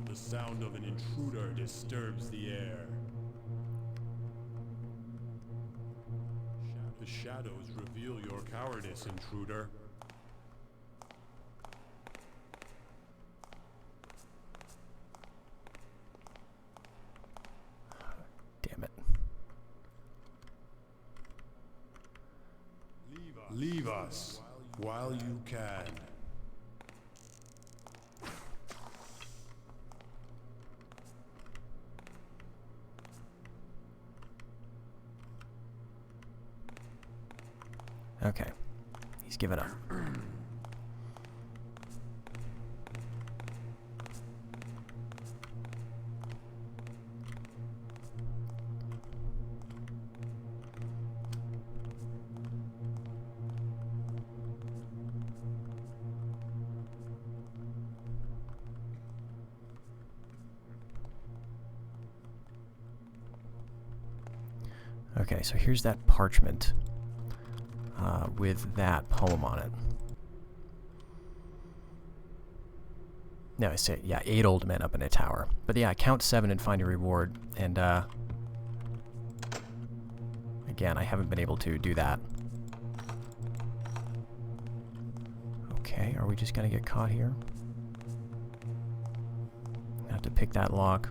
The sound of an intruder disturbs the air. The shadows reveal your cowardice, intruder. Damn it. Leave us while you can. Okay. He's given up. Okay, so here's that parchment with that poem on it. No, I say, yeah, 8 old men up in a tower. But yeah, count 7 and find a reward. And, again, I haven't been able to do that. Okay, are we just gonna get caught here? I have to pick that lock.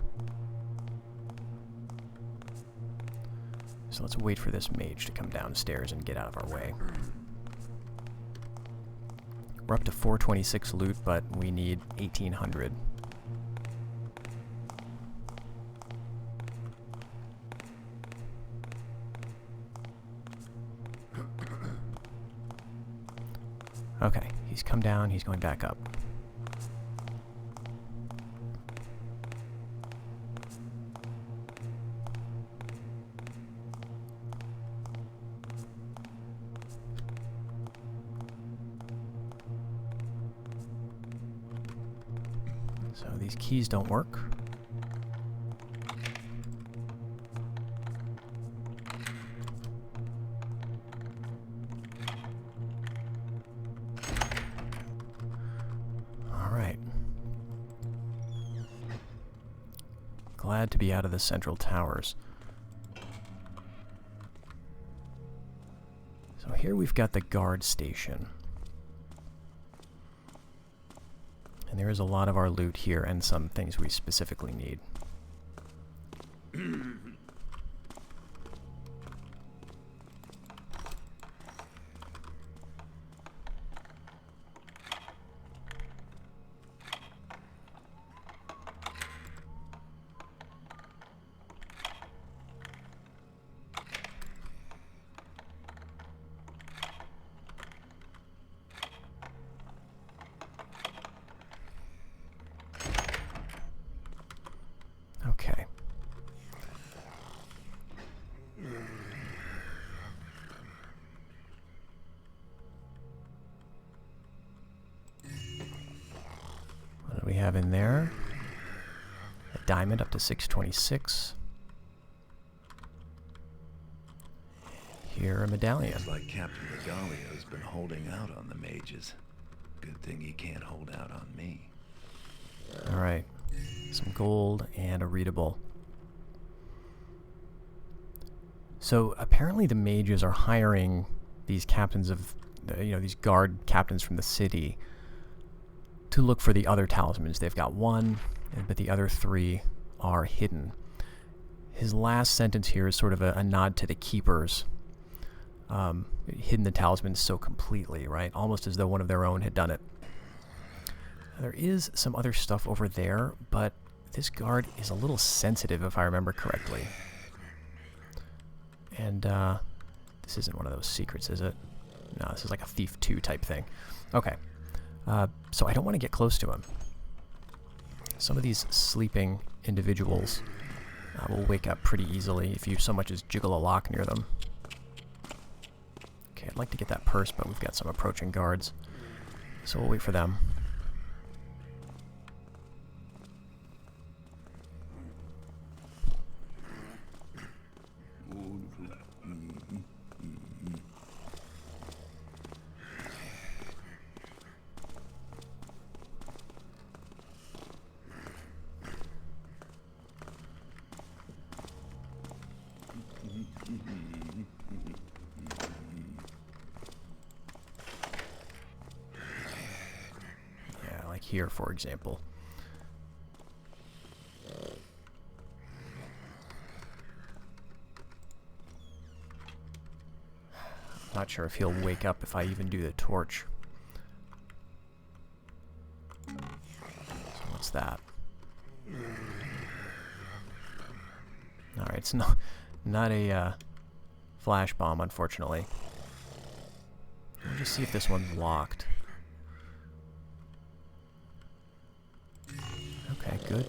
So let's wait for this mage to come downstairs and get out of our way. We're up to 426 loot, but we need 1800. Okay, he's come down, he's going back up. So these keys don't work. Glad to be out of the central towers. So here we've got the guard station. And there is a lot of our loot here and some things we specifically need. Okay. What do we have in there? A diamond up to 626. Here, a medallion. Looks like Captain Regalio's been holding out on the mages. Good thing he can't hold out on me. Alright. Some gold and a readable. So apparently the mages are hiring these captains of, these guard captains from the city to look for the other talismans. They've got one, but the other 3 are hidden. His last sentence here is sort of a nod to the keepers. Hidden the talismans so completely, right? Almost as though one of their own had done it. There is some other stuff over there, but this guard is a little sensitive if I remember correctly. And this isn't one of those secrets, is it? No, this is like a Thief 2 type thing. Okay. So I don't want to get close to him. Some of these sleeping individuals will wake up pretty easily if you so much as jiggle a lock near them. Okay, I'd like to get that purse, but we've got some approaching guards. So we'll wait for them. Here, for example. Not sure if he'll wake up if I even do the torch. So what's that? Alright, it's not a flash bomb, unfortunately. Let me just see if this one's locked. Okay, good.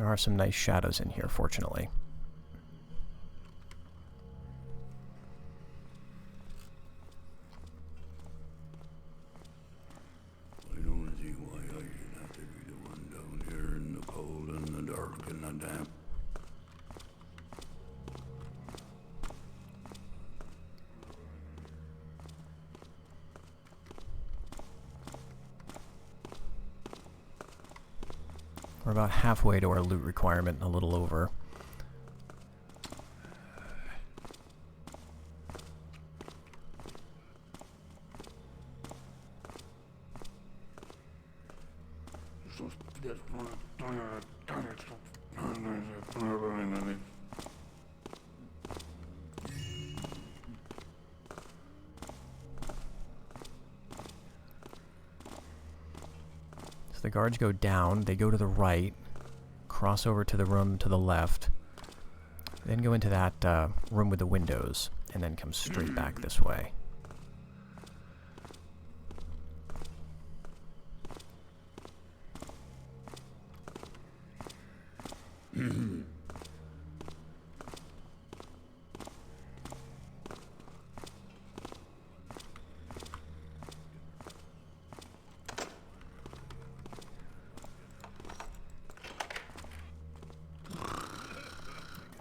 are some nice shadows in here, fortunately. I don't see why I should have to be the one down here in the cold and the dark and the damp. We're about halfway to our loot requirement, a little over. So the guards go down, they go to the right, cross over to the room to the left, then go into that room with the windows, and then come straight back this way.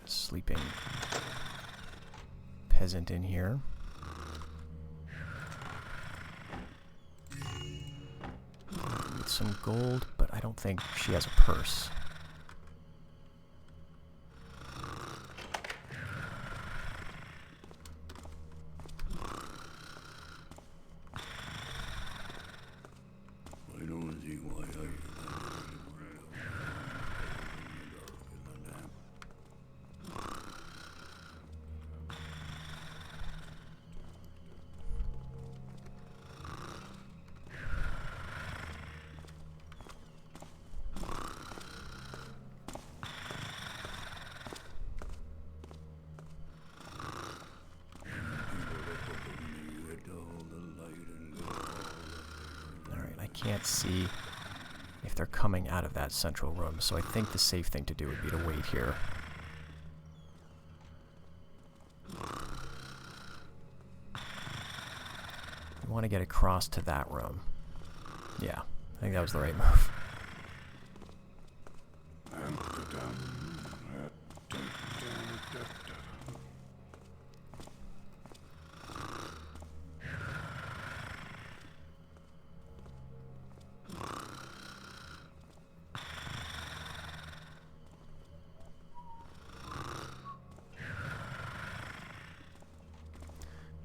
Sleeping peasant in here. With some gold, but I don't think she has a purse. I don't see why I should have to be the one down here in the dark and the damp. Alright, I can't see if they're coming out of that central room, so I think the safe thing to do would be to wait here. We want to get across to that room. Yeah, I think that was the right move.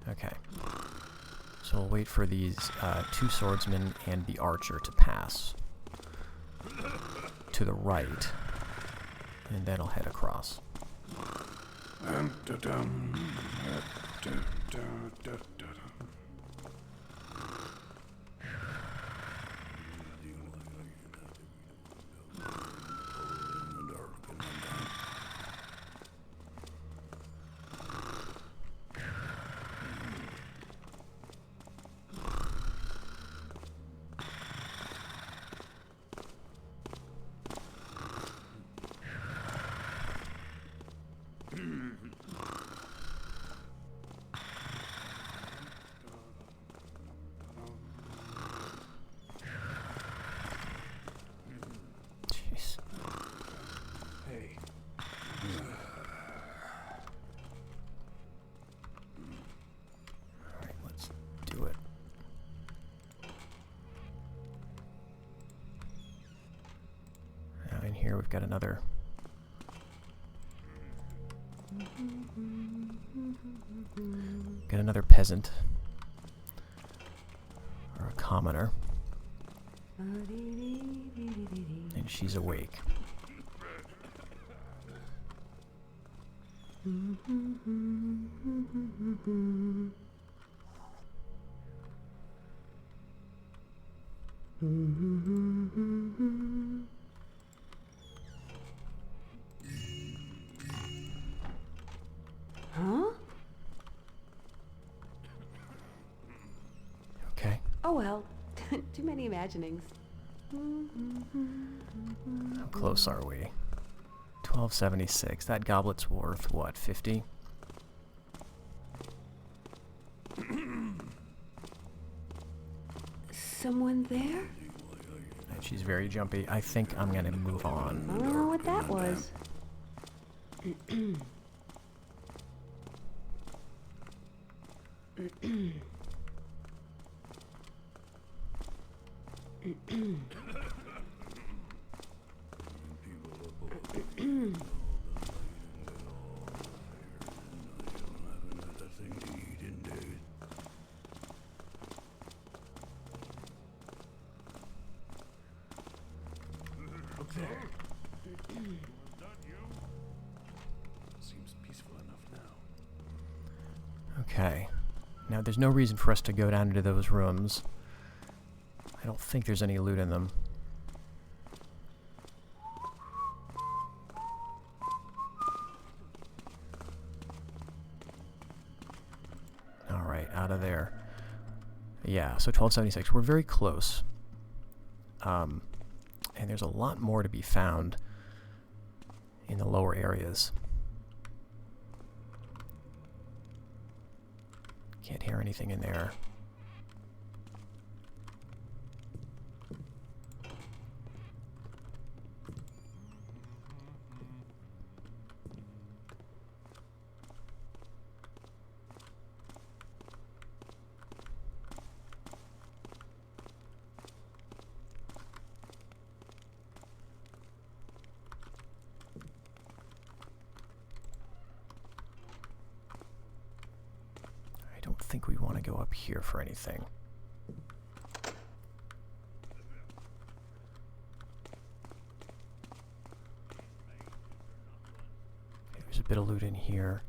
Okay, so we'll wait for these two swordsmen and the archer to pass to the right, and then I'll head across. Jeez. Hey. Alright, let's do it. Now in here we've got another peasant or a commoner, and she's awake. Huh? Okay. Oh well, too many imaginings. How close are we? 1276. That goblet's worth, what, 50? Someone there? And she's very jumpy. I think I'm going to move on. I don't know what that was. Seems peaceful enough now. Okay. Now, there's no reason for us to go down into those rooms. I don't think there's any loot in them. Alright, out of there. Yeah, so 1276. We're very close. And there's a lot more to be found in the lower areas. Can't hear anything in there. I don't think we want to go up here for anything. There's a bit of loot in here.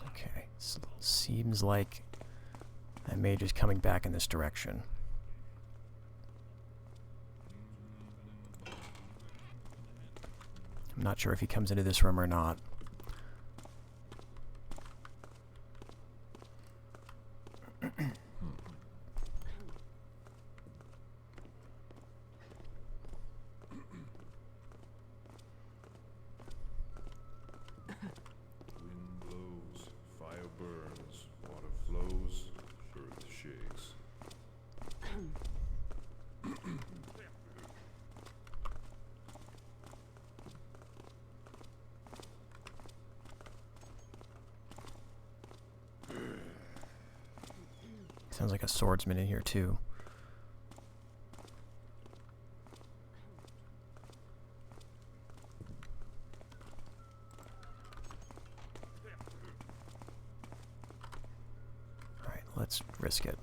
Okay, seems like that mage is coming back in this direction. I'm not sure if he comes into this room or not. Wind blows, fire burns, water flows, earth shakes. Sounds like a swordsman in here too. Alright, let's risk it.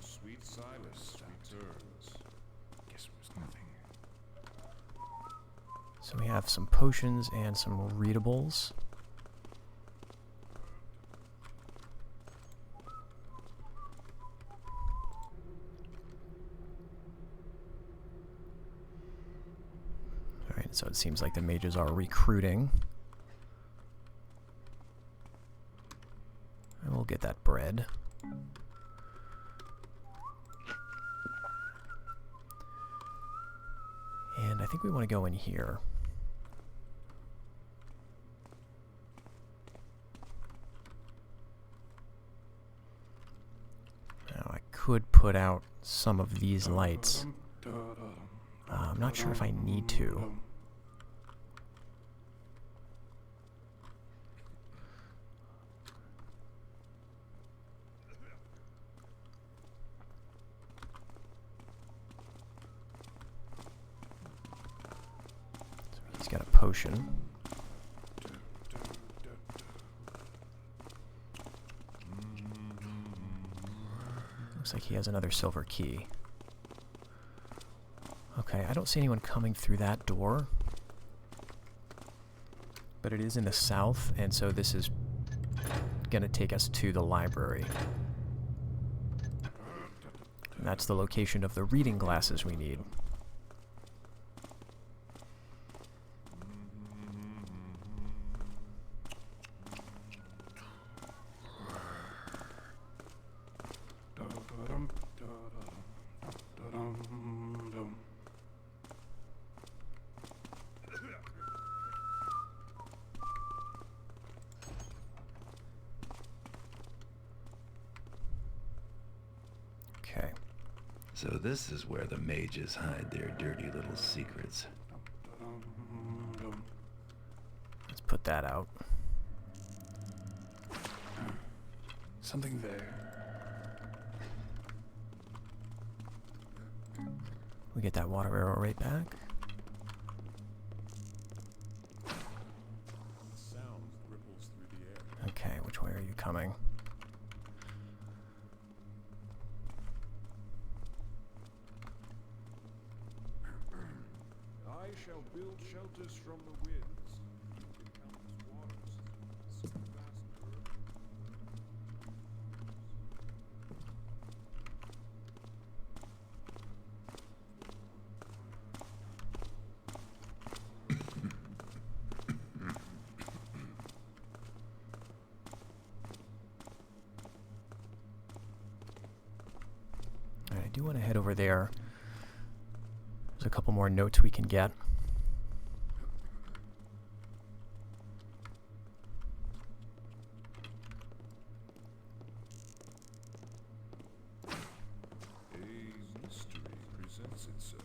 Sweet Silas returns. Guess it was nothing. So we have some potions and some readables. Alright, so it seems like the mages are recruiting. And we'll get that bread. And I think we want to go in here. Now I could put out some of these lights. I'm not sure if I need to. He's got a potion. Looks like he has another silver key. Okay, I don't see anyone coming through that door. But it is in the south, and so this is going to take us to the library. And that's the location of the reading glasses we need. So this is where the mages hide their dirty little secrets. Let's put that out. Something there. We get that water arrow right back. Sound ripples through the air. Okay, which way are you coming? I shall build shelters from the winds. In countless waters, see the vast earth. Alright, I do want to head over there. There's a couple more notes we can get. A mystery presents itself.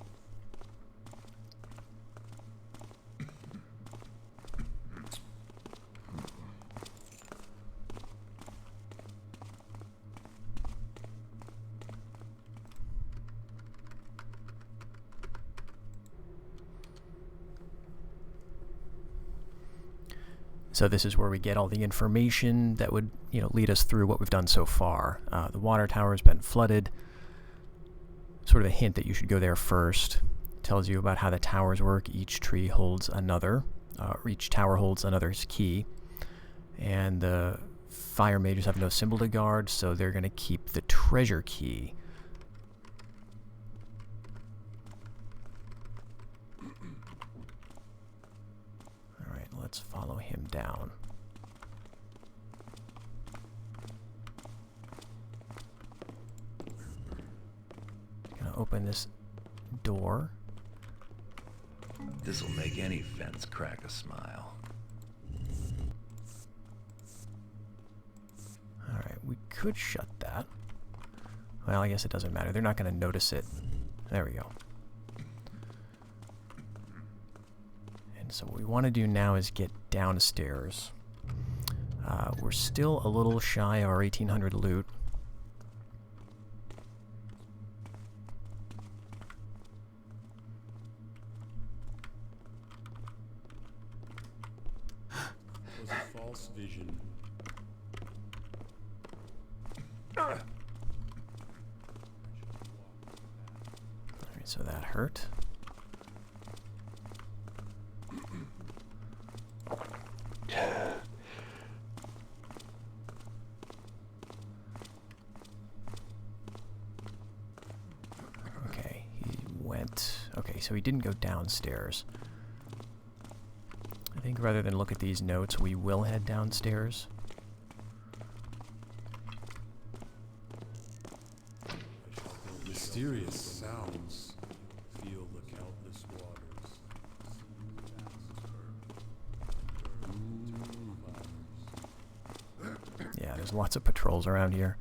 So this is where we get all the information that would, lead us through what we've done so far. The water tower has been flooded. Sort of a hint that you should go there first. Tells you about how the towers work. Each tree holds another. Each tower holds another's key. And the fire mages have no symbol to guard, so they're going to keep the treasure key. Alright, let's follow him down. Gonna open this door. This'll make any fence crack a smile. Alright, we could shut that. Well, I guess it doesn't matter. They're not going to notice it. There we go. And so what we want to do now is get downstairs. We're still a little shy of our 1800 loot. It was a false vision. Alright, so that hurt. Okay, he went... Okay, so he didn't go downstairs. I think rather than look at these notes, we will head downstairs. Mysterious sounds. Feel the countless waters. Yeah, there's lots of patrols around here.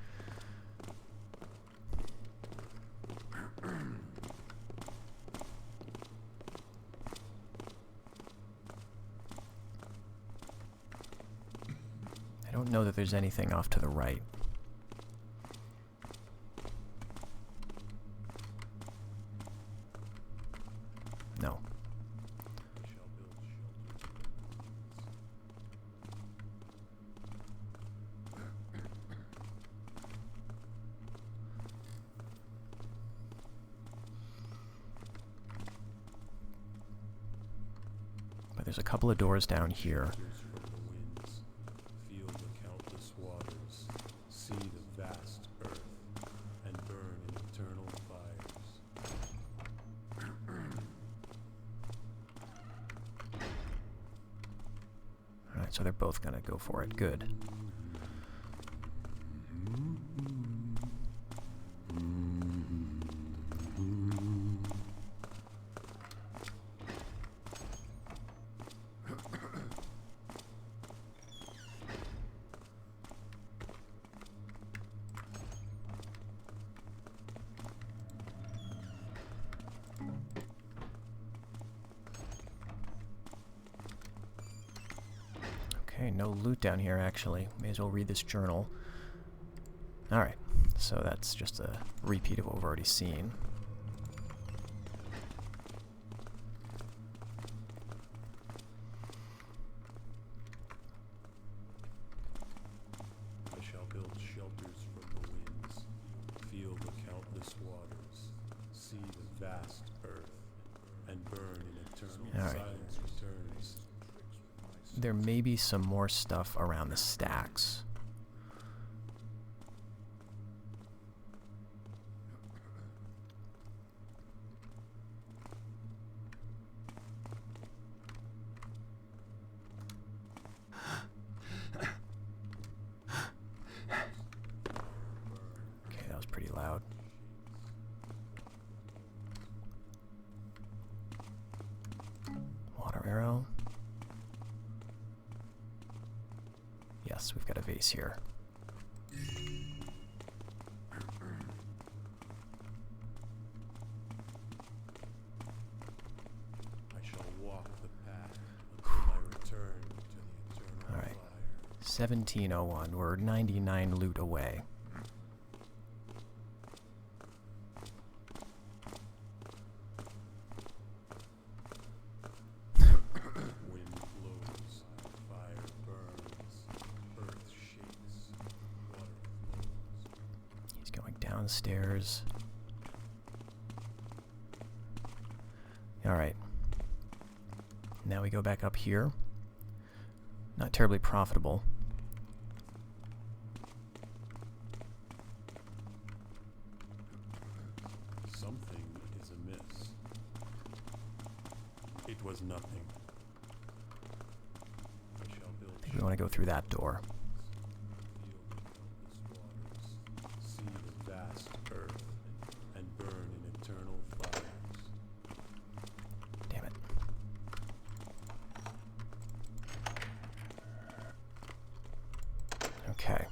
I don't know that there's anything off to the right. No. But there's a couple of doors down here. From the winds, feel the countless waters, see the vast earth, and burn in eternal fires. Alright, so they're both gonna go for it. Good. Okay, no loot down here, actually. May as well read this journal. Alright, so that's just a repeat of what we've already seen. I shall build shelters from the winds, feel the countless waters, see the vast earth, and burn in eternal Alright. silence returns. There may be some more stuff around the stacks. Okay, that was pretty loud. Water arrow. Yes, we've got a vase here. I shall walk the path until I return to the eternal All right. fire. 1701. We're 99 loot away. Wind blows, fire burns, earth shakes, water flows. He's going downstairs. Alright. Now we go back up here. Not terribly profitable. Something is amiss. It was nothing. I shall build I think we want to go through that door. feel the countless waters, see the vast earth, and burn in eternal fires. Damn it. Okay.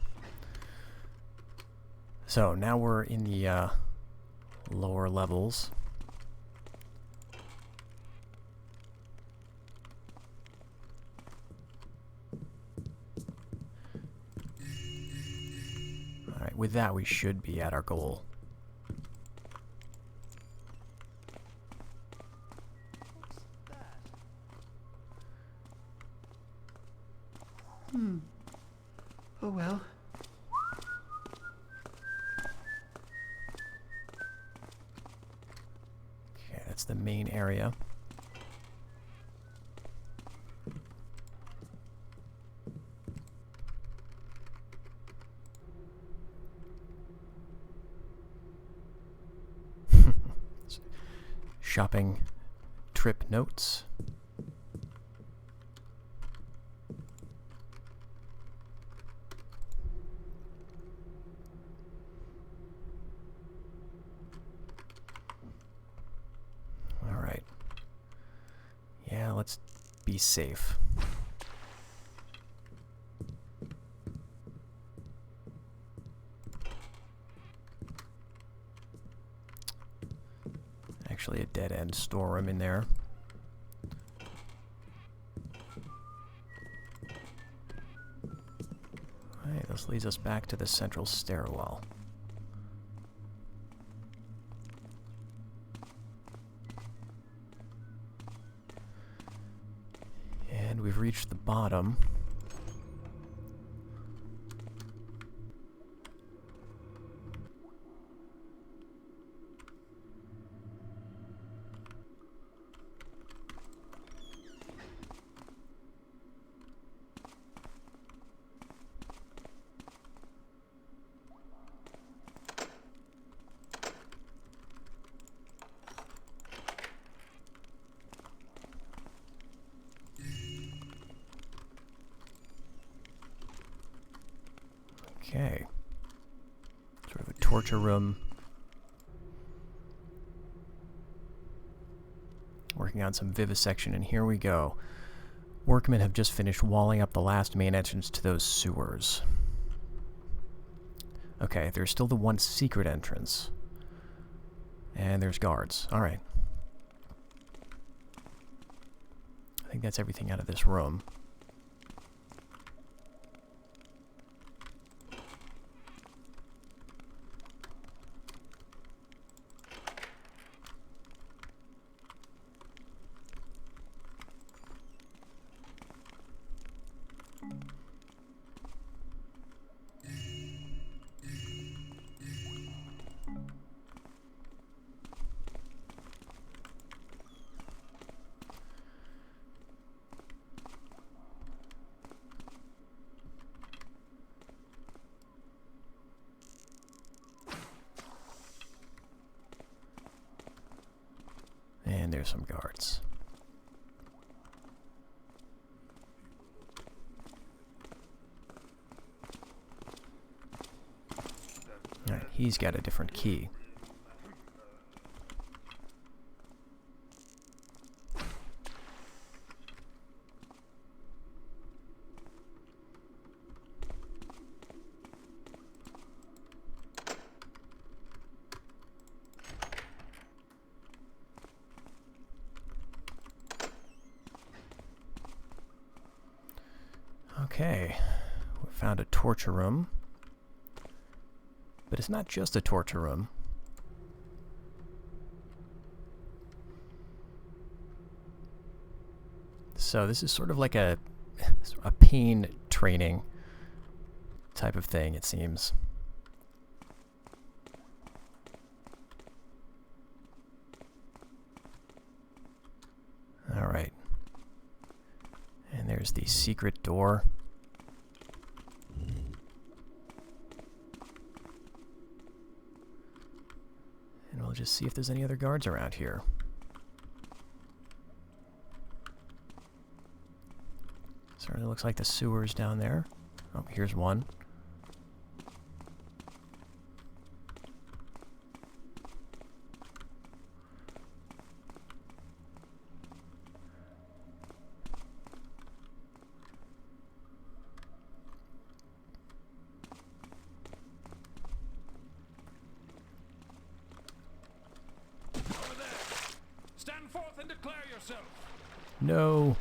So now we're in the lower levels. Alright, with that we should be at our goal. Oh well. Okay, that's the main area. Shopping trip notes. All right. Yeah, let's be safe. Actually, a dead-end storeroom in there. Alright, this leads us back to the central stairwell. And we've reached the bottom. Okay. Sort of a torture room. Working on some vivisection, and here we go. Workmen have just finished walling up the last main entrance to those sewers. Okay, there's still the one secret entrance. And there's guards. Alright. I think that's everything out of this room. there's some guards. Alright, he's got a different key. Okay, we found a torture room. But it's not just a torture room. So this is sort of like a pain training type of thing, it seems. All right. And there's the secret door. And we'll just see if there's any other guards around here. Certainly looks like the sewer's down there. Oh, here's one. Stand forth and declare yourself. No.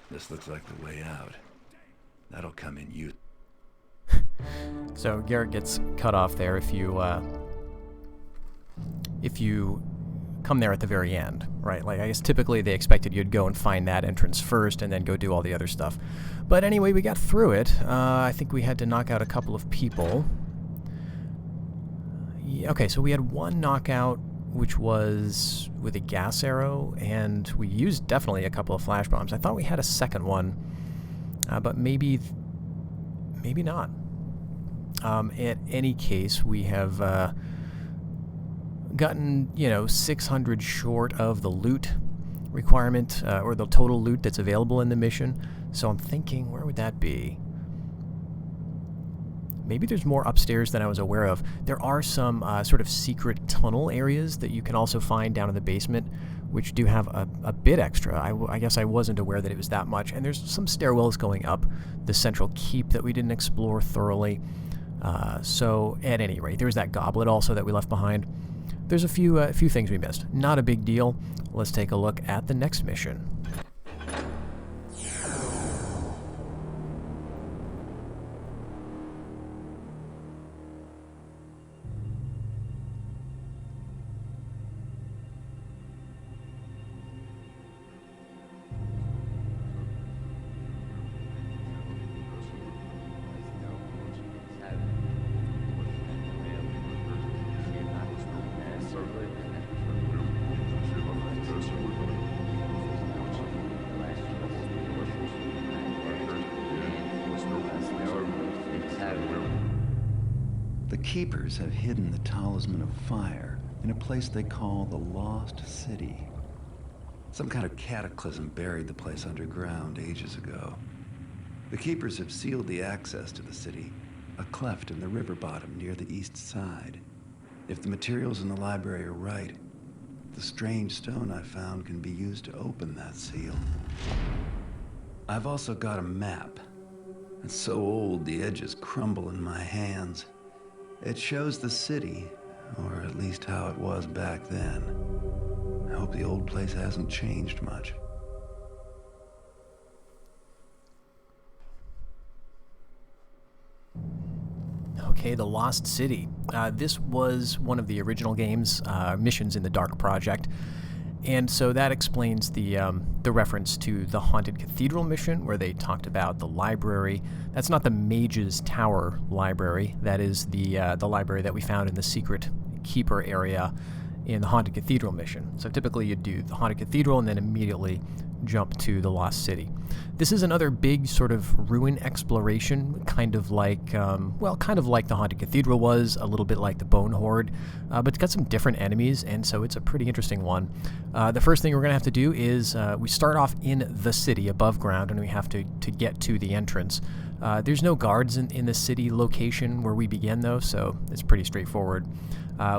This looks like the way out. That'll come in you. So Garrett gets cut off there if you come there at the very end, right? Like, I guess typically they expected you'd go and find that entrance first and then go do all the other stuff. But anyway, we got through it. I think we had to knock out a couple of people. Yeah, okay, so we had one knockout, which was with a gas arrow, and we used definitely a couple of flash bombs. I thought we had a second one, but maybe not. In any case, we have gotten, 600 short of the loot requirement, or the total loot that's available in the mission. So I'm thinking, where would that be? Maybe there's more upstairs than I was aware of. There are some sort of secret tunnel areas that you can also find down in the basement, which do have a bit extra. I guess I wasn't aware that it was that much. And there's some stairwells going up the central keep that we didn't explore thoroughly. So at any rate, there's that goblet also that we left behind. There's a few things we missed. Not a big deal. Let's take a look at the next mission. The Keepers have hidden the Talisman of Fire in a place they call the Lost City. Some kind of cataclysm buried the place underground ages ago. The Keepers have sealed the access to the city, a cleft in the river bottom near the east side. If the materials in the library are right, the strange stone I found can be used to open that seal. I've also got a map. It's so old the edges crumble in my hands. It shows the city, or at least how it was back then. I hope the old place hasn't changed much. Okay, the Lost City. This was one of the original game's missions in the Dark Project, and so that explains the reference to the Haunted Cathedral mission, where they talked about the library. That's not the Mage's Tower library. That is the library that we found in the secret keeper area in the Haunted Cathedral mission. So typically you'd do the Haunted Cathedral and then immediately jump to the Lost City. This is another big sort of ruin exploration, kind of like, kind of like the Haunted Cathedral was, a little bit like the Bone Horde, but it's got some different enemies, and so it's a pretty interesting one. The first thing we're going to have to do is we start off in the city above ground, and we have to get to the entrance. There's no guards in the city location where we begin, though, so it's pretty straightforward.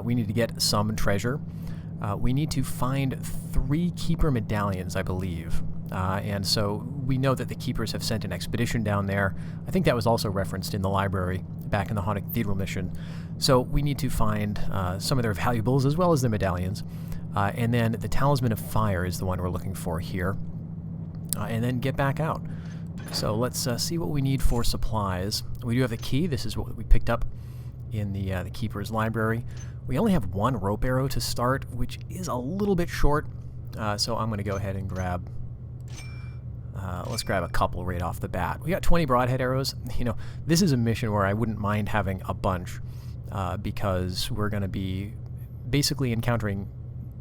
We need to get some treasure. We need to find 3 Keeper medallions, I believe. And so we know that the Keepers have sent an expedition down there. I think that was also referenced in the library back in the Haunted Cathedral mission. So we need to find some of their valuables as well as the medallions. And then the Talisman of Fire is the one we're looking for here. And then get back out. So let's see what we need for supplies. We do have the key. This is what we picked up in the Keeper's library. We only have 1 rope arrow to start, which is a little bit short. So I'm going to go ahead and grab... let's grab a couple right off the bat. We got 20 broadhead arrows. You know, this is a mission where I wouldn't mind having a bunch because we're going to be basically encountering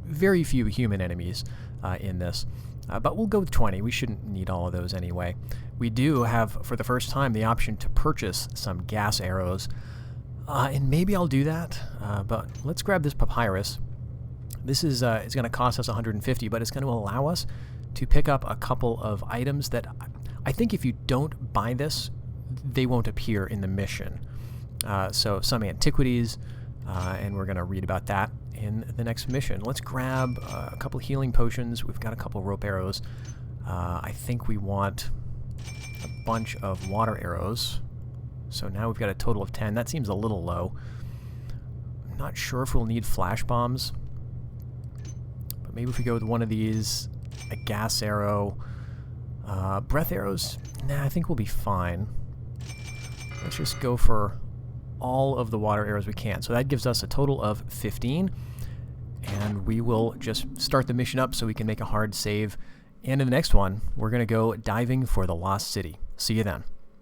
very few human enemies in this. But we'll go with 20. We shouldn't need all of those anyway. We do have, for the first time, the option to purchase some gas arrows. And maybe I'll do that. But let's grab this papyrus. This is it's going to cost us 150, but it's going to allow us to pick up a couple of items that I think if you don't buy this, they won't appear in the mission. So some antiquities, and we're going to read about that in the next mission. Let's grab a couple healing potions. We've got a couple rope arrows. I think we want a bunch of water arrows. So now we've got a total of 10. That seems a little low. I'm not sure if we'll need flash bombs. But maybe if we go with one of these, a gas arrow, breath arrows, nah, I think we'll be fine. Let's just go for all of the water arrows we can. So that gives us a total of 15. And we will just start the mission up so we can make a hard save. And in the next one, we're going to go diving for the Lost City. See you then.